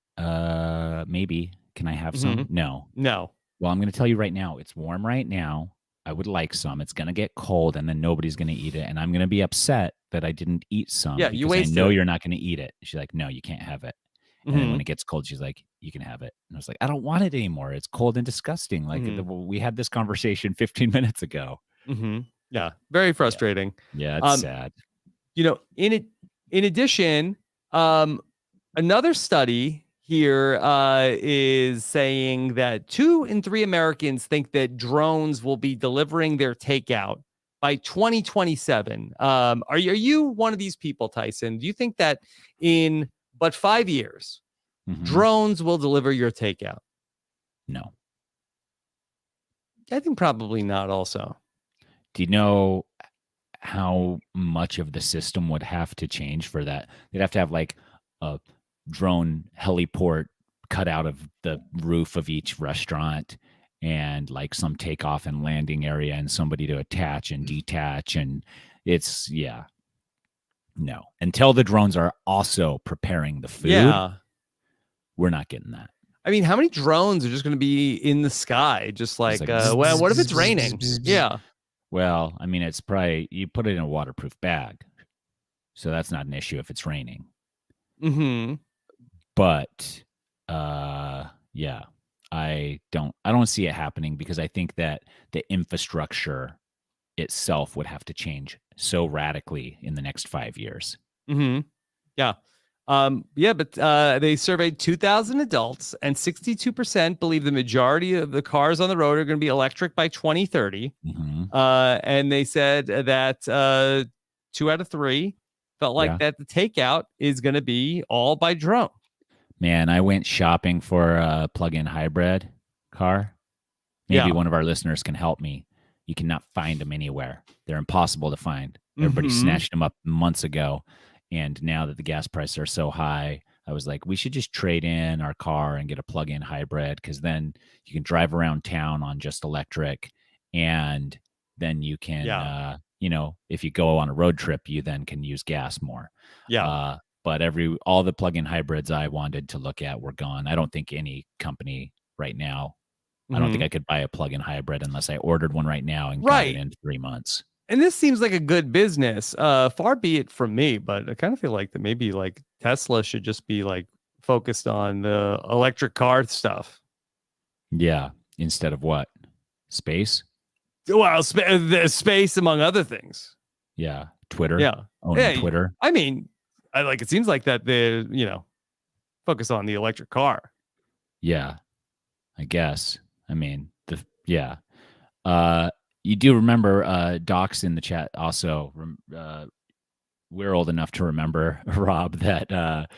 Maybe. Can I have some? No. Well, I'm going to tell you right now, it's warm right now. I would like some. It's going to get cold, and then nobody's going to eat it. And I'm going to be upset that I didn't eat some. Yeah, you wasted I know it. You're not going to eat it. She's like, no, you can't have it. And then when it gets cold, she's like, you can have it. And I was like, I don't want it anymore. It's cold and disgusting. Like we had this conversation 15 minutes ago. Yeah, very frustrating. Yeah, it's sad. In addition, another study here is saying that 2 in 3 Americans think that drones will be delivering their takeout by 2027. Are you one of these people, Tyson? Do you think that in but 5 years, drones will deliver your takeout? No. I think probably not also. Do you know how much of the system would have to change for that? They'd have to have like a drone heliport cut out of the roof of each restaurant and like some takeoff and landing area and somebody to attach and detach. And it's, no. Until the drones are also preparing the food, we're not getting that. I mean, how many drones are just going to be in the sky? Just like, well, what if it's raining? Yeah. Well, I mean, it's probably, you put it in a waterproof bag. So that's not an issue if it's raining. But, yeah, I don't see it happening because I think that the infrastructure itself would have to change so radically in the next 5 years. Yeah. But they surveyed 2,000 adults, and 62% believe the majority of the cars on the road are going to be electric by 2030. And they said that 2 out of 3 felt like that the takeout is going to be all by drone. Man, I went shopping for a plug-in hybrid car. Maybe one of our listeners can help me. You cannot find them anywhere. They're impossible to find. Everybody snatched them up months ago. And now that the gas prices are so high, I was like, we should just trade in our car and get a plug-in hybrid, because then you can drive around town on just electric. And then you can, if you go on a road trip, you then can use gas more. But all the plug-in hybrids I wanted to look at were gone. I don't think any company right now, I don't think I could buy a plug-in hybrid unless I ordered one right now and got it in 3 months. And this seems like a good business. Far be it from me, but I kind of feel like that maybe like Tesla should just be like focused on the electric car stuff. Yeah. Instead of what? Space? Well, space among other things. Yeah. Twitter. Yeah. Twitter. I mean, it seems like that they, focus on the electric car. Yeah. I guess. I mean, you do remember Doc's in the chat also. We're old enough to remember, Rob, that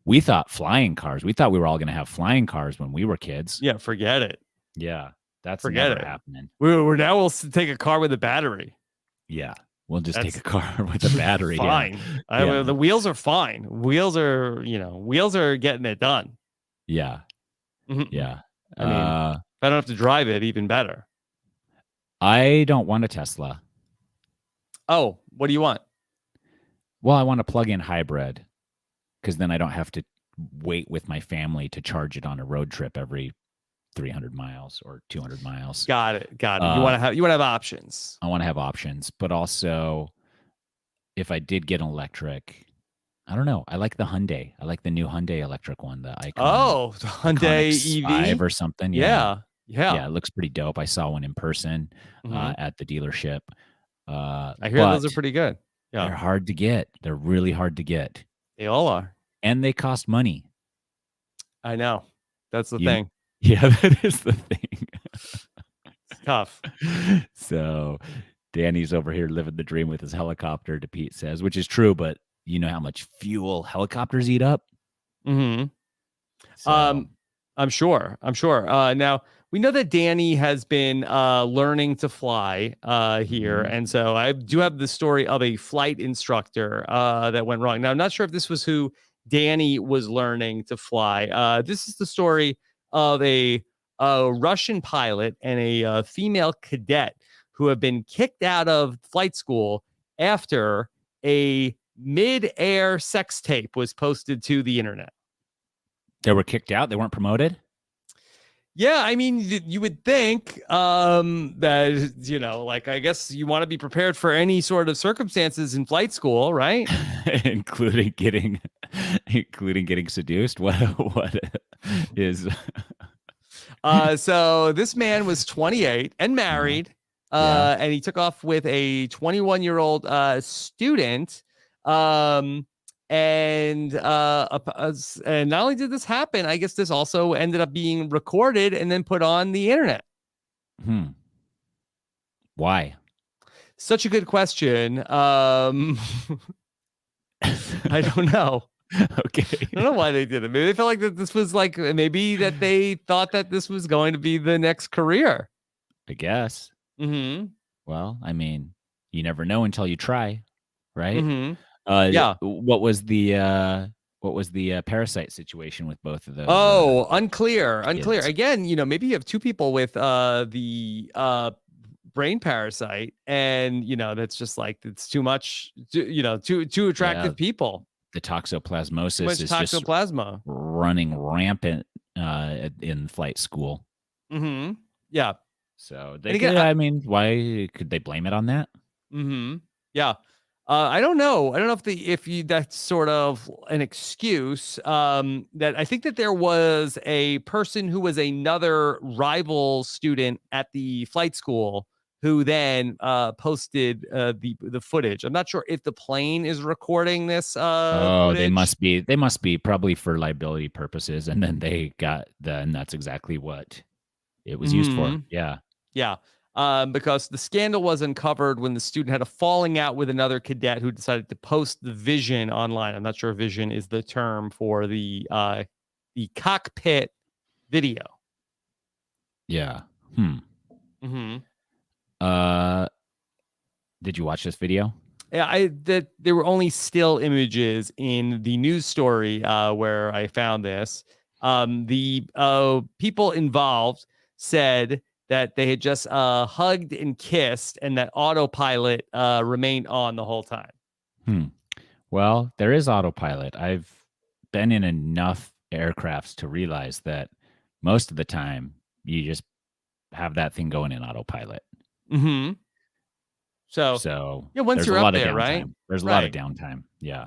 we thought flying cars. We thought we were all going to have flying cars when we were kids. Yeah, forget it. Yeah, that's never happening. We'll take a car with a battery. Yeah, we'll just take a car with a battery. Fine. Yeah. The wheels are fine. Wheels are getting it done. Yeah. Yeah. I mean, if I don't have to drive it, even better. I don't want a Tesla. Oh, what do you want? Well, I want a plug-in hybrid, because then I don't have to wait with my family to charge it on a road trip every 300 miles or 200 miles. Got it. You want to have options. I want to have options, but also if I did get an electric, I don't know. I like the Hyundai. I like the new Hyundai electric one, the Icon. Oh, the Hyundai EV or something. Yeah. Yeah, it looks pretty dope. I saw one in person at the dealership. I hear those are pretty good. Yeah, they're hard to get. They're really hard to get. They all are. And they cost money. I know. That's the thing. Yeah, that is the thing. It's tough. So Danny's over here living the dream with his helicopter, DePete says, which is true, but you know how much fuel helicopters eat up? So. I'm sure. Now, we know that Danny has been learning to fly here. And so I do have the story of a flight instructor that went wrong. Now, I'm not sure if this was who Danny was learning to fly. This is the story of a Russian pilot and a female cadet who have been kicked out of flight school after a mid-air sex tape was posted to the internet. They were kicked out? They weren't promoted? Yeah, I mean, you would think that, you know, like, I guess you want to be prepared for any sort of circumstances in flight school, right? including getting seduced. What is so this man was 28 and married, and he took off with a 21-year-old student. And not only did this happen, I guess this also ended up being recorded and then put on the internet. Why? Such a good question. I don't know. Okay. I don't know why they did it. Maybe they felt like that this was like, maybe that they thought that this was going to be the next career. I guess. Mm-hmm. Well, I mean, you never know until you try, right? Mm-hmm. What was the parasite situation with both of those? Oh, unclear. Kids? Again, you know, maybe you have two people with the brain parasite, and you know, that's just like, it's too much, you know, too attractive people. The toxoplasmosis is toxoplasma just running rampant in flight school. Mm-hmm. Yeah. So they could, I mean, why could they blame it on that? Mm-hmm. Yeah. I don't know. I don't know if that's sort of an excuse. That I think that there was a person who was another rival student at the flight school who then posted the footage. I'm not sure if the plane is recording this. Footage. They must be probably for liability purposes, and then that's exactly what it was used for. Yeah. Yeah. Because the scandal was uncovered when the student had a falling out with another cadet who decided to post the vision online. I'm not sure if vision is the term for the cockpit video. Yeah. Mm-hmm. Did you watch this video? Yeah, there were only still images in the news story where I found this. The people involved said that they had just hugged and kissed, and that autopilot remained on the whole time. Well, there is autopilot. I've been in enough aircrafts to realize that most of the time you just have that thing going in autopilot. Mm-hmm. So yeah, once you're up there, right? There's a lot of downtime. Yeah.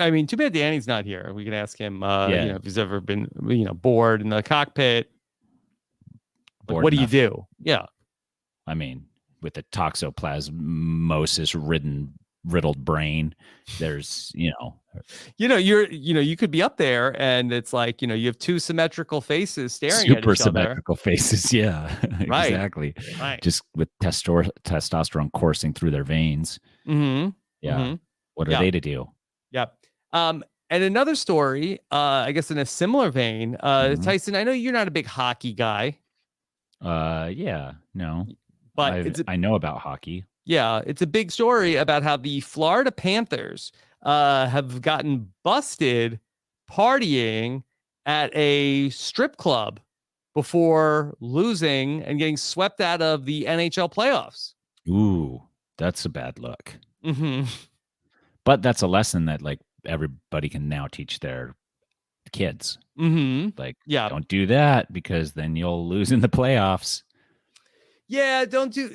I mean, too bad Danny's not here. We can ask him, you know, if he's ever been, you know, bored in the cockpit. Like, what do you do? Yeah. I mean, with the toxoplasmosis riddled brain, there's, you could be up there and it's like, you know, you have two symmetrical faces staring at each other. Super symmetrical faces. Yeah, right. Exactly. Right. Just with testosterone coursing through their veins. Mm-hmm. Yeah. Mm-hmm. What are they to do? Yeah. And another story, I guess in a similar vein, Tyson, I know you're not a big hockey guy. Yeah, no, but I know about hockey. Yeah, it's a big story about how the Florida Panthers have gotten busted partying at a strip club before losing and getting swept out of the NHL playoffs. Ooh, that's a bad look. Mm-hmm. But that's a lesson that like everybody can now teach their kids. Mm-hmm. Like, don't do that because then you'll lose in the playoffs. Yeah, don't do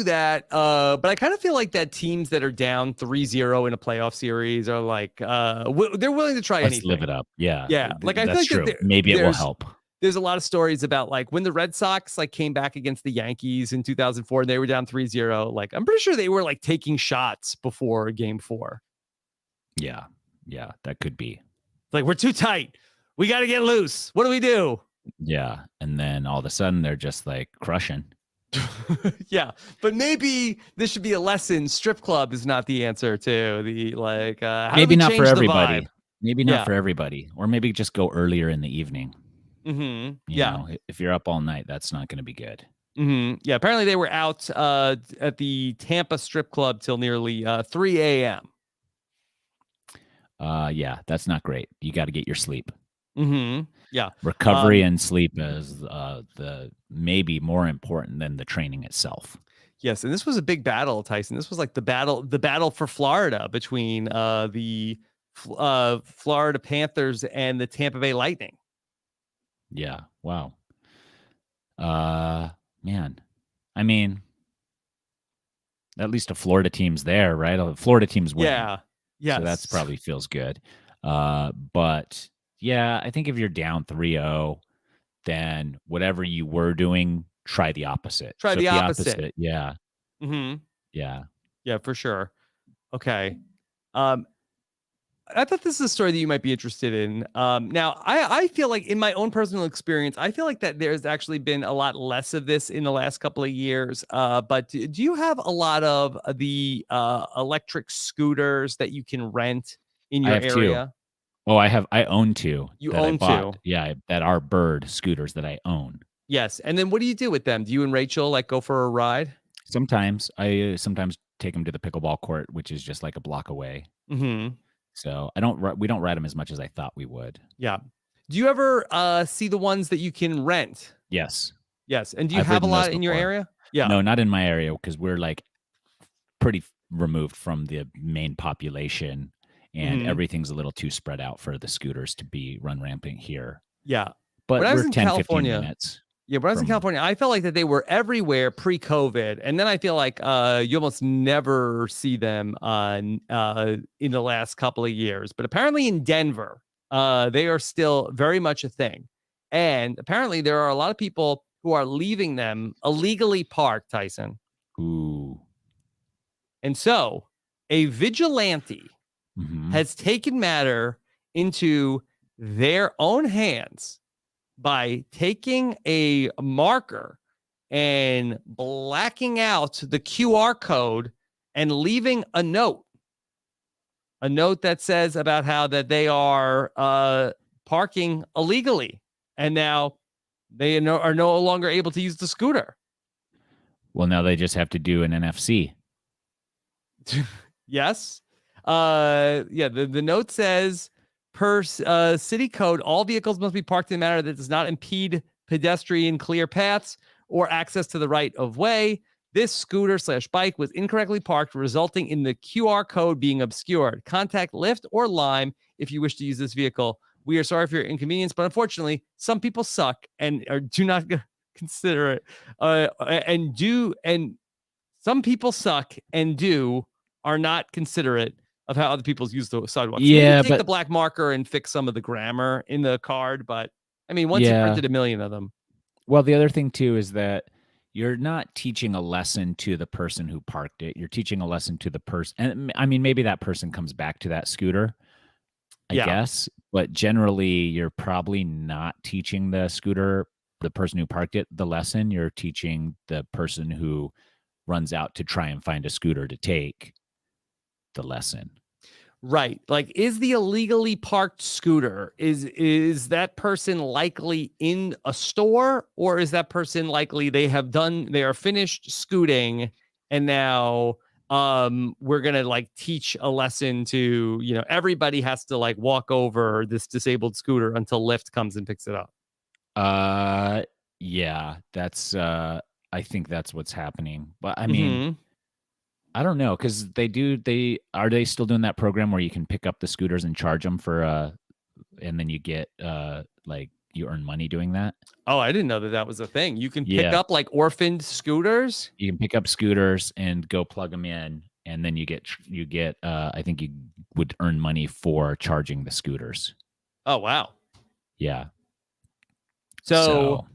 that. But I kind of feel like that teams that are down 3-0 in a playoff series are like they're willing to try anything. Live it up. Yeah. Yeah. Like I that's feel like true. Maybe it will help. There's a lot of stories about like when the Red Sox like came back against the Yankees in 2004 and they were down 3-0. Like I'm pretty sure they were like taking shots before game 4. Yeah. Yeah, that could be. Like we're too tight. We got to get loose. What do we do? Yeah. And then all of a sudden they're just like crushing. Yeah. But maybe this should be a lesson. Strip club is not the answer to the like, maybe not for everybody. Maybe not for everybody. Or maybe just go earlier in the evening. Mm-hmm. You know, if you're up all night, that's not going to be good. Mm-hmm. Yeah. Apparently they were out at the Tampa strip club till nearly 3 a.m. Yeah, that's not great. You got to get your sleep. Yeah. Recovery and sleep is the maybe more important than the training itself. Yes, and this was a big battle, Tyson. This was like the battle for Florida between the Florida Panthers and the Tampa Bay Lightning. Yeah. Wow. Man. I mean, at least a Florida team's there, right? A Florida team's winning. Yeah. Yes. So that's probably feels good. But yeah, I think if you're down 3-0, then whatever you were doing, try the opposite. Try the opposite. Yeah. Mm-hmm. Yeah. Yeah, for sure. Okay. I thought this is a story that you might be interested in. Now, I feel like in my own personal experience, I feel like that there's actually been a lot less of this in the last couple of years. But do you have a lot of the electric scooters that you can rent in your area? 2. Oh, I own 2. You own 2? Yeah, that are Bird scooters that I own. Yes. And then what do you do with them? Do you and Rachel like go for a ride? Sometimes I take them to the pickleball court, which is just like a block away. Mm-hmm. So we don't ride them as much as I thought we would. Yeah. Do you ever see the ones that you can rent? Yes. Yes. And do you have a lot in your area? Yeah. No, not in my area because we're like pretty removed from the main population and everything's a little too spread out for the scooters to be run rampant here. Yeah. But we're 10, 15 minutes. Yeah, when I was in California, I felt like that they were everywhere pre-COVID, and then I feel like you almost never see them in the last couple of years. But apparently in Denver, they are still very much a thing, and apparently there are a lot of people who are leaving them illegally parked, Tyson. Ooh. And so a vigilante has taken matter into their own hands by taking a marker and blacking out the QR code and leaving a note that says about how that they are parking illegally. And now they are no longer able to use the scooter. Well, now they just have to do an NFC. Yes. The note says, per city code, all vehicles must be parked in a manner that does not impede pedestrian clear paths or access to the right of way. This scooter/bike was incorrectly parked, resulting in the QR code being obscured. Contact Lyft or Lime if you wish to use this vehicle. We are sorry for your inconvenience, but unfortunately, some people suck and do not consider it. And some people suck and are not considerate of how other people use the sidewalks. Yeah, take the black marker and fix some of the grammar in the card, but I mean, once you printed a million of them. Well, the other thing too is that you're not teaching a lesson to the person who parked it. You're teaching a lesson to the person. And I mean, maybe that person comes back to that scooter, I guess, but generally you're probably not teaching the person who parked it, the lesson. You're teaching the person who runs out to try and find a scooter to take the lesson. Right. Like, is the illegally parked scooter, is that person likely in a store, or is that person likely they are finished scooting and now we're going to like teach a lesson to, everybody has to like walk over this disabled scooter until Lyft comes and picks it up. Yeah, that's I think that's what's happening. But I mean, I don't know, because are they still doing that program where you can pick up the scooters and charge them for and then you get like you earn money doing that? Oh, I didn't know that was a thing. You can pick up like orphaned scooters. You can pick up scooters and go plug them in, and then you get I think you would earn money for charging the scooters. Oh wow. Yeah. So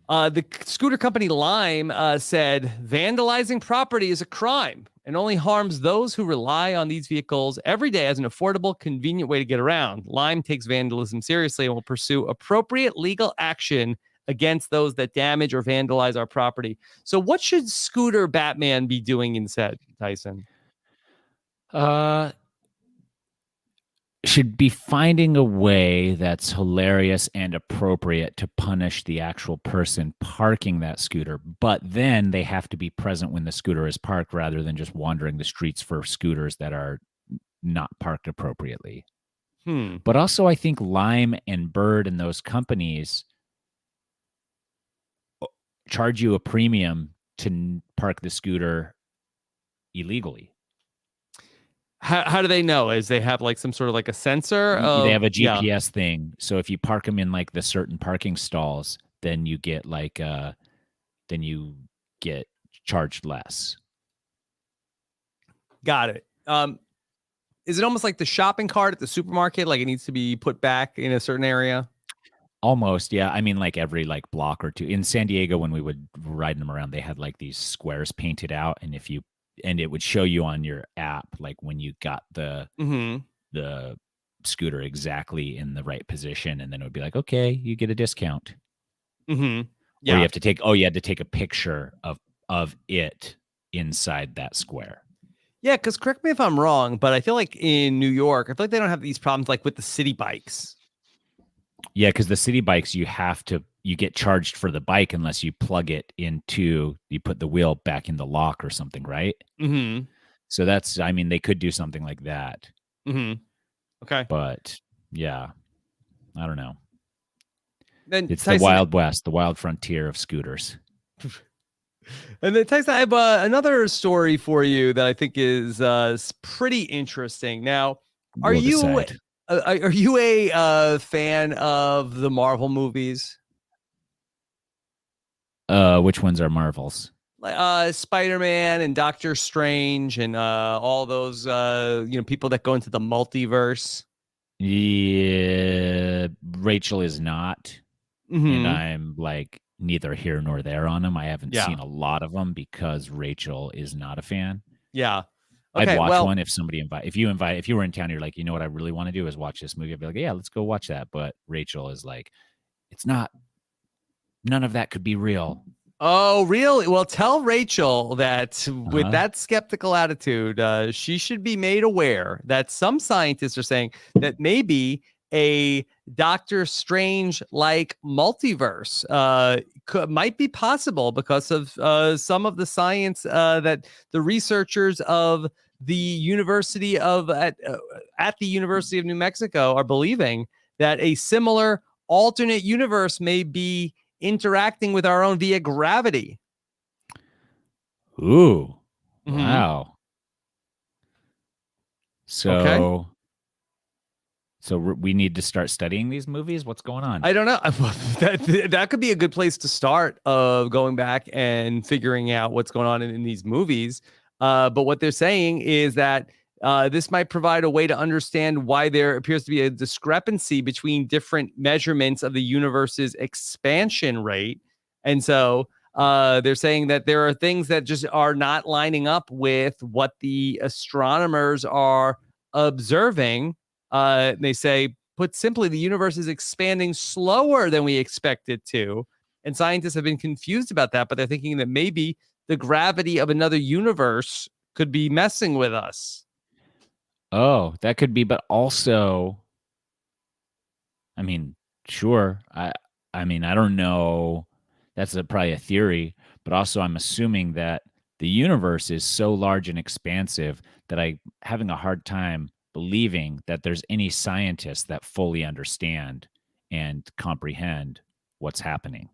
the scooter company Lime said vandalizing property is a crime and only harms those who rely on these vehicles every day as an affordable, convenient way to get around. Lime takes vandalism seriously and will pursue appropriate legal action against those that damage or vandalize our property. So what should Scooter Batman be doing instead, Tyson? Should be finding a way that's hilarious and appropriate to punish the actual person parking that scooter. But then they have to be present when the scooter is parked rather than just wandering the streets for scooters that are not parked appropriately. But also, I think Lime and Bird and those companies charge you a premium to park the scooter illegally. How do they know? Is they have like some sort of like a sensor? They have a GPS thing. So if you park them in like the certain parking stalls, then you get like then you get charged less. Got it. Is it almost like the shopping cart at the supermarket? Like it needs to be put back in a certain area? Almost, yeah. I mean, like every like block or two. In San Diego, when we would ride them around, they had like these squares painted out, and it would show you on your app like when you got the scooter exactly in the right position, and then it would be like, okay, you get a discount. Yeah. Or you had to take a picture of it inside that square. Yeah, because correct me if I'm wrong, but I feel like in New York, I feel like they don't have these problems like with the city bikes. Yeah, because the city bikes, you get charged for the bike unless you plug it into, you put the wheel back in the lock or something, right? So they could do something like that. Okay. But yeah, I don't know. Then it's Tyson, the Wild West, the wild frontier of scooters. And then Tyson, I have another story for you that I think is pretty interesting. Now, are you a fan of the Marvel movies? Which ones are Marvels? Spider-Man and Doctor Strange and all those people that go into the multiverse. Yeah, Rachel is not, and I'm like neither here nor there on them. I haven't seen a lot of them because Rachel is not a fan. Yeah. Okay, I'd watch one if you were in town, you're like, you know what I really want to do is watch this movie. I'd be like, yeah, let's go watch that. But Rachel is like, none of that could be real. Oh, really? Well, tell Rachel that with that skeptical attitude, she should be made aware that some scientists are saying that maybe a Doctor Strange-like multiverse might be possible because of some of the science that the researchers of the University of at the University of New Mexico are believing that a similar alternate universe may be interacting with our own via gravity. Ooh, wow. So we need to start studying these movies. What's going on? I don't know. That could be a good place to start of going back and figuring out what's going on in these movies. But what they're saying is that this might provide a way to understand why there appears to be a discrepancy between different measurements of the universe's expansion rate. And so they're saying that there are things that just are not lining up with what the astronomers are observing. They say, put simply, the universe is expanding slower than we expect it to. And scientists have been confused about that, but they're thinking that maybe the gravity of another universe could be messing with us. Oh, that could be, but also, I mean, sure. I mean, I don't know. That's probably a theory, but also I'm assuming that the universe is so large and expansive that I'm having a hard time believing that there's any scientists that fully understand and comprehend what's happening.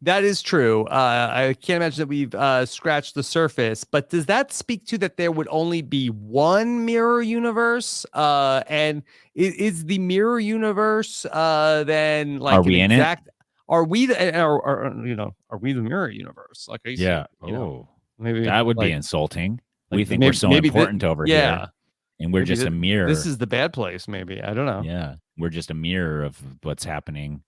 That is true. I can't imagine that we've scratched the surface, but does that speak to that there would only be one mirror universe? And is the mirror universe then like are we in it? Are we are we the mirror universe? Like, maybe that would be insulting. We think we're so important over here, and we're just a mirror. This is the bad place. Maybe, I don't know. Yeah, we're just a mirror of what's happening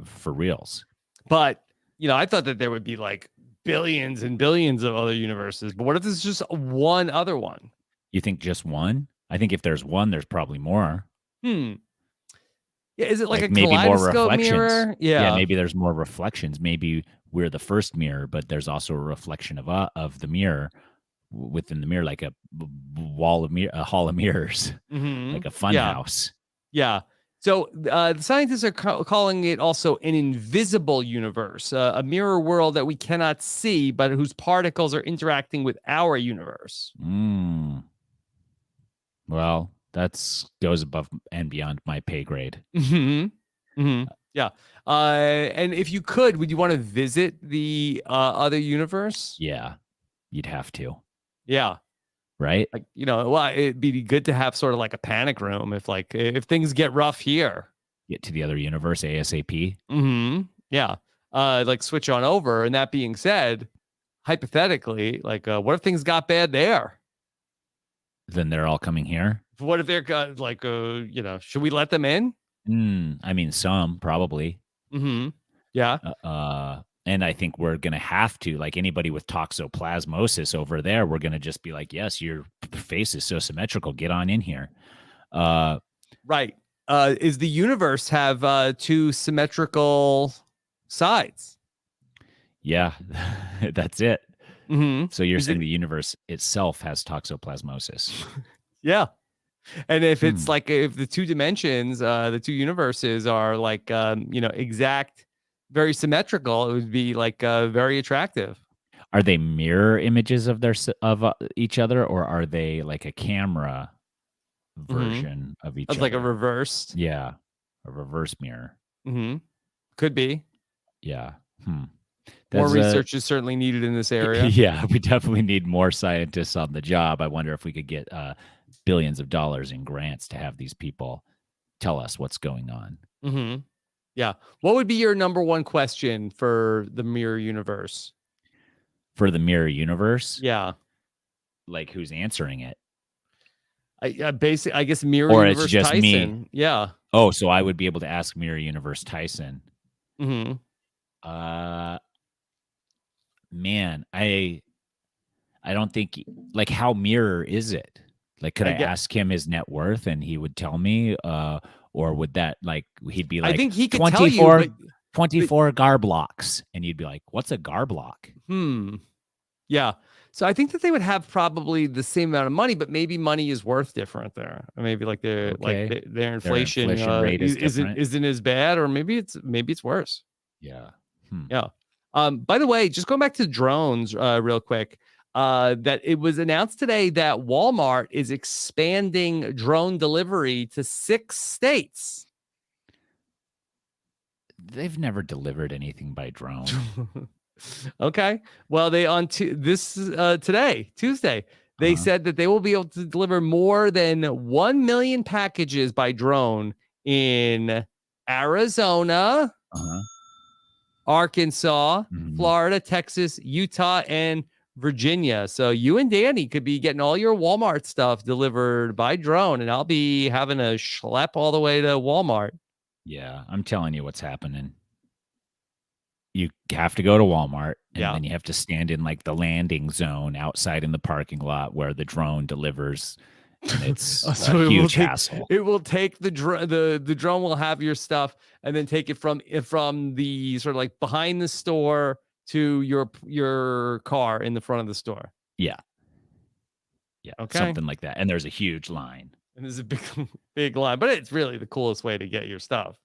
for reals. But I thought that there would be like billions and billions of other universes. But what if there's just one other one? You think just one? I think if there's one, there's probably more. Yeah, is it like a maybe more reflections? Mirror? Yeah, maybe there's more reflections. Maybe we're the first mirror, but there's also a reflection of the mirror within the mirror, like a hall of mirrors, like a fun house. Yeah. So the scientists are calling it also an invisible universe, a mirror world that we cannot see, but whose particles are interacting with our universe. Well, That's goes above and beyond my pay grade. Yeah. And if you could, would you want to visit the other universe? Yeah, you'd have to. Yeah. Right? Like, well, it'd be good to have sort of like a panic room if things get rough here. Get to the other universe ASAP. Yeah. Like switch on over. And that being said, hypothetically, like, what if things got bad there? Then they're all coming here. What if they're like, should we let them in? I mean, some probably. Yeah. And I think we're going to have to, like anybody with toxoplasmosis over there, we're going to just be like, yes, your face is so symmetrical. Get on in here. Right. Is the universe have two symmetrical sides? Yeah, that's it. So you're saying the universe itself has toxoplasmosis. Yeah. And if it's like, if the two dimensions, the two universes are like, exact, very symmetrical, it would be like very attractive. Are they mirror images of each other, or are they like a camera version of each other? Like a reversed? Yeah, a reverse mirror. Could be. Yeah. More research is certainly needed in this area. Yeah, we definitely need more scientists on the job. I wonder if we could get billions of dollars in grants to have these people tell us what's going on. Yeah. What would be your number one question for the mirror universe? For the mirror universe? Yeah. Like who's answering it? I guess mirror or universe it's just Tyson. Me. Yeah. Oh, so I would be able to ask mirror universe Tyson. Man, I don't think, like, how mirror is it? Like, could I ask him his net worth and he would tell me? Or would that, like, he'd be like, I think he could 24, tell you, 24 gar blocks. And you'd be like, what's a gar block? Yeah. So I think that they would have probably the same amount of money, but maybe money is worth different there. Or maybe like their inflation rate isn't as bad, or maybe it's worse. Yeah. Yeah. By the way, just going back to drones real quick, that it was announced today that Walmart is expanding drone delivery to 6 states. They've never delivered anything by drone. Okay. Well, they today, Tuesday, they said that they will be able to deliver more than 1 million packages by drone in Arizona, Arkansas, Florida, Texas, Utah, and Virginia. So you and Danny could be getting all your Walmart stuff delivered by drone, and I'll be having a schlep all the way to Walmart. Yeah, I'm telling you what's happening. You have to go to Walmart, and then you have to stand in like the landing zone outside in the parking lot where the drone delivers. And it's a huge hassle. It will take the drone will have your stuff and then take it from the sort of like behind the store to your car in the front of the store. Yeah. Okay. Something like that. And there's a huge line. And there's a big line, but it's really the coolest way to get your stuff.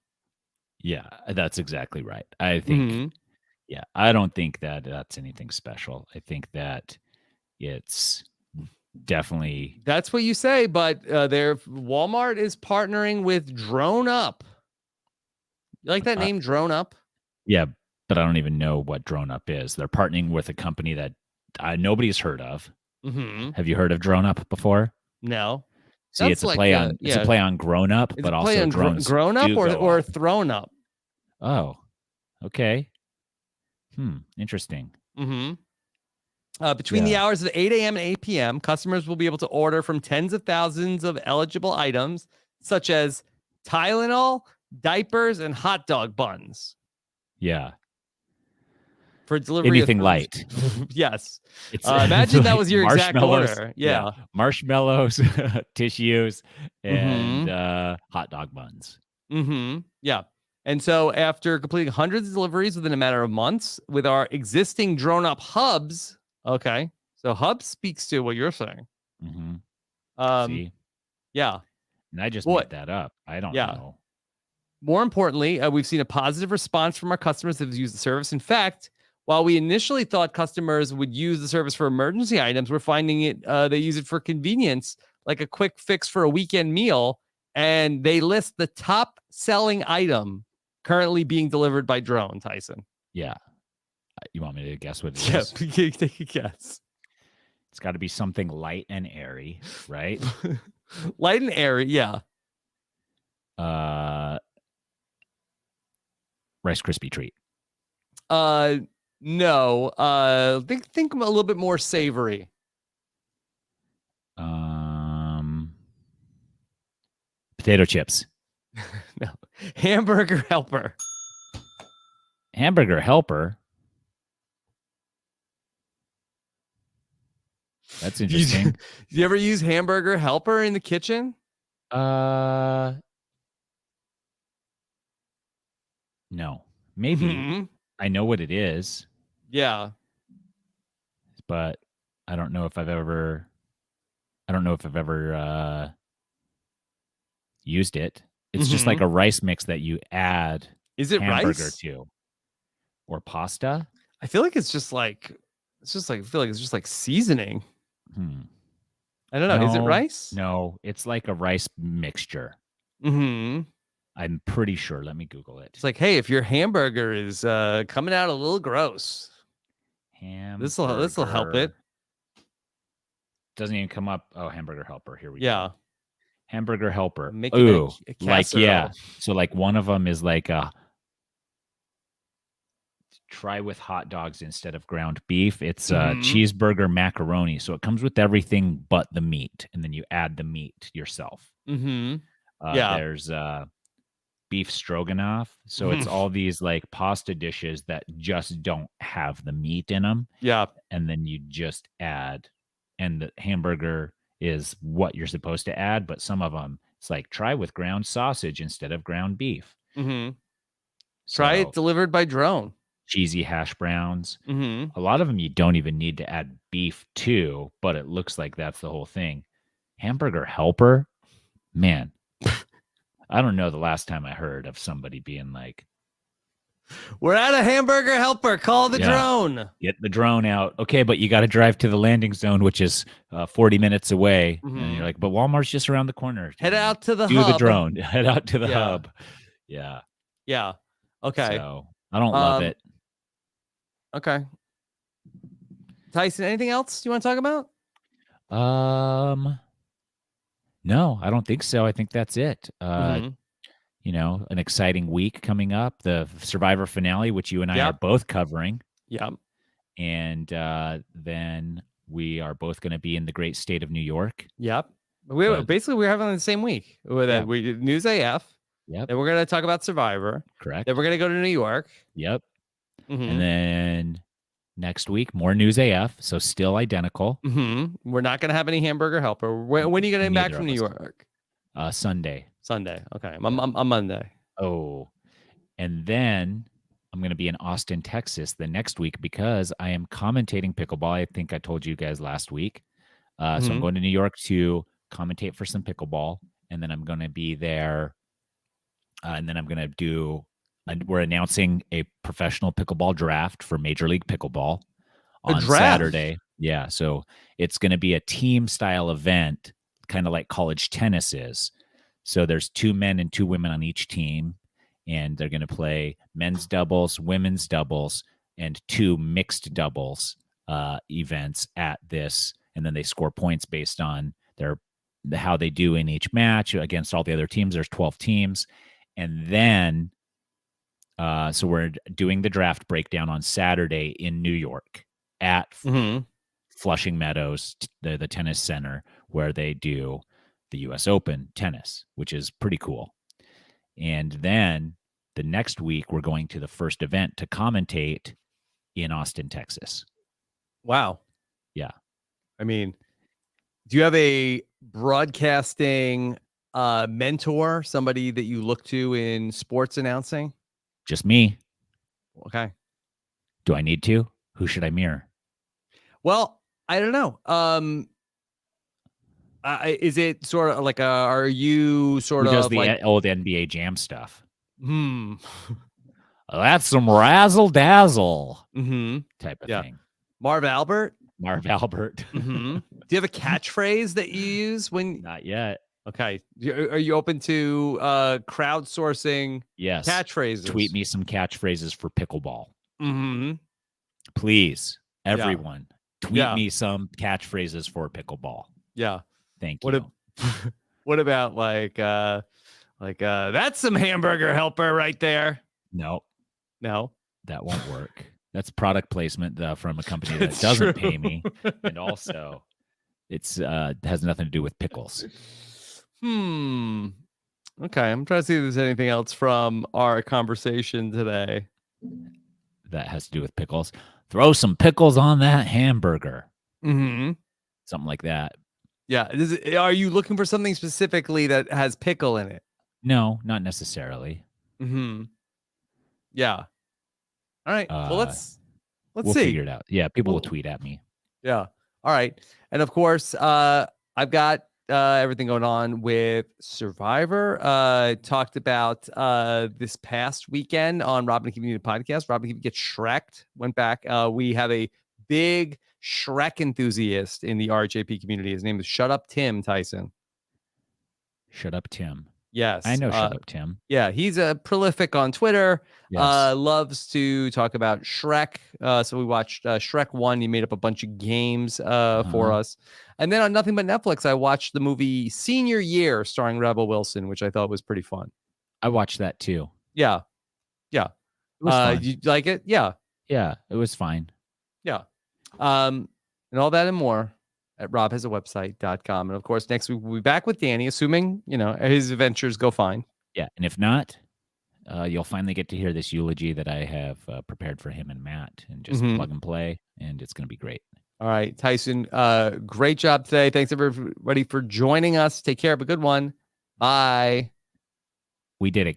Yeah, that's exactly right. I think, I don't think that that's anything special. I think that it's definitely. That's what you say, but Walmart is partnering with Drone Up. You like that name, Drone Up? Yeah, but I don't even know what Drone Up is. They're partnering with a company that nobody's heard of. Have you heard of Drone Up before? No. See, it's a play on grown up, but also drones. Grown up or thrown up. Oh, okay. Interesting. Between the hours of 8 a.m. and 8 p.m., customers will be able to order from tens of thousands of eligible items, such as Tylenol, diapers, and hot dog buns. Yeah. For delivery. Anything light. Yes. Imagine that was your exact order. Yeah. Marshmallows, tissues, and hot dog buns. Yeah. And so after completing hundreds of deliveries within a matter of months with our existing Drone Up hubs. Okay. So hub speaks to what you're saying. See? Yeah. And I just made that up. I don't know. More importantly, we've seen a positive response from our customers that have used the service. In fact, while we initially thought customers would use the service for emergency items, we're finding they use it for convenience, like a quick fix for a weekend meal, and they list the top selling item currently being delivered by drone, Tyson. Yeah. You want me to guess what it is? Yeah, take a guess. It's got to be something light and airy, right? Light and airy, yeah. Rice Krispie treat. No. Think a little bit more savory. Potato chips. No. Hamburger Helper. Hamburger Helper. That's interesting. Did you ever use Hamburger Helper in the kitchen? No. Maybe. Mm-hmm. I know what it is. Yeah. But I don't know if I've ever used it. It's just like a rice mix that you add hamburger to. Or pasta? I feel like it's just like seasoning. I don't know. No, is it rice? No, it's like a rice mixture. I'm pretty sure. Let me Google it. It's like, hey, if your hamburger is coming out a little gross, this will help it. Doesn't even come up. Oh, Hamburger Helper. Here we go. Hamburger Helper. Ooh, like yeah. So like one of them is like a try with hot dogs instead of ground beef. It's cheeseburger macaroni. So it comes with everything but the meat, and then you add the meat yourself. There's beef stroganoff. So it's all these like pasta dishes that just don't have the meat in them. Yeah. And then you just add, and the hamburger is what you're supposed to add, but some of them it's like try with ground sausage instead of ground beef. Try it delivered by drone. Cheesy hash browns. A lot of them you don't even need to add beef to, but it looks like that's the whole thing. Hamburger Helper, man. I don't know the last time I heard of somebody being like, we're at a Hamburger Helper. Call the drone. Get the drone out. Okay, but you got to drive to the landing zone, which is 40 minutes away. And you're like, but Walmart's just around the corner. Head out to the hub. Do the drone. Head out to the hub. Yeah. Yeah. Okay. So I don't love it. Okay. Tyson, anything else you want to talk about? No, I don't think so. I think that's it. You know, an exciting week coming up, the Survivor finale, which you and I are both covering. Yeah. And then we are both going to be in the great state of New York. Yep. We're having the same week. We did News AF. Yep. Then we're going to talk about Survivor. Correct. Then we're going to go to New York. Yep. And then next week, more News AF. So still identical. We're not going to have any Hamburger Helper. When are you going to get back from New York? Sunday. Okay. On Monday. Oh. And then I'm going to be in Austin, Texas the next week because I am commentating pickleball. I think I told you guys last week. So I'm going to New York to commentate for some pickleball. And then I'm going to be there. And then I'm going to do, we're announcing a professional pickleball draft for Major League Pickleball on Saturday. Yeah. So it's going to be a team style event, kind of like college tennis is. So there's 2 men and 2 women on each team, and they're going to play men's doubles, women's doubles, and 2 mixed doubles events at this. And then they score points based on how they do in each match against all the other teams. There's 12 teams. And then, so we're doing the draft breakdown on Saturday in New York at Flushing Meadows, the tennis center, where they do the U.S. Open tennis, which is pretty cool. And then the next week, we're going to the first event to commentate in Austin, Texas. Wow. Yeah. I mean, do you have a broadcasting mentor, somebody that you look to in sports announcing? Just me. Okay. Do I need to? Who should I mirror? Well, I don't know. Is it sort of like are you sort Who of does the like old NBA Jam stuff? That's some razzle dazzle type of thing. Marv Albert? Marv Albert. Do you have a catchphrase that you use when? Not yet. Okay. Are you open to crowdsourcing Yes. catchphrases? Tweet me some catchphrases for pickleball. Mm-hmm. Please, everyone, tweet Yeah. me some catchphrases for pickleball. Yeah. Thank you. What about like that's some Hamburger Helper right there? No, that won't work. That's product placement from a company that doesn't pay me, and also it's has nothing to do with pickles. Okay, I'm trying to see if there's anything else from our conversation today that has to do with pickles. Throw some pickles on that hamburger. Something like that. Yeah. Are you looking for something specifically that has pickle in it? No, not necessarily. Yeah. All right. Well, let's we'll see. Figure it out. Yeah, people will tweet at me. Yeah. All right. And of course, I've got everything going on with Survivor. Talked about this past weekend on Robin and Community Podcast. Robin and gets Shrek'd. Went back. We have a big Shrek enthusiast in the RHAP community. His name is Shut Up Tim Tyson. Shut Up Tim. Yes. I know Shut Up Tim. Yeah, he's a prolific on Twitter. Yes. Loves to talk about Shrek. So we watched Shrek 1. He made up a bunch of games for us. And then on Nothing But Netflix, I watched the movie Senior Year starring Rebel Wilson, which I thought was pretty fun. I watched that too. Yeah. Yeah. It was fun. You like it? Yeah. Yeah, it was fine. Yeah. And all that and more at robhasawebsite.com. And of course, next week we'll be back with Danny, assuming, his adventures go fine. Yeah. And if not, you'll finally get to hear this eulogy that I have prepared for him and Matt, and just plug and play, and it's going to be great. All right, Tyson, great job today. Thanks everybody for joining us. Take care. Have a good one. Bye. We did it.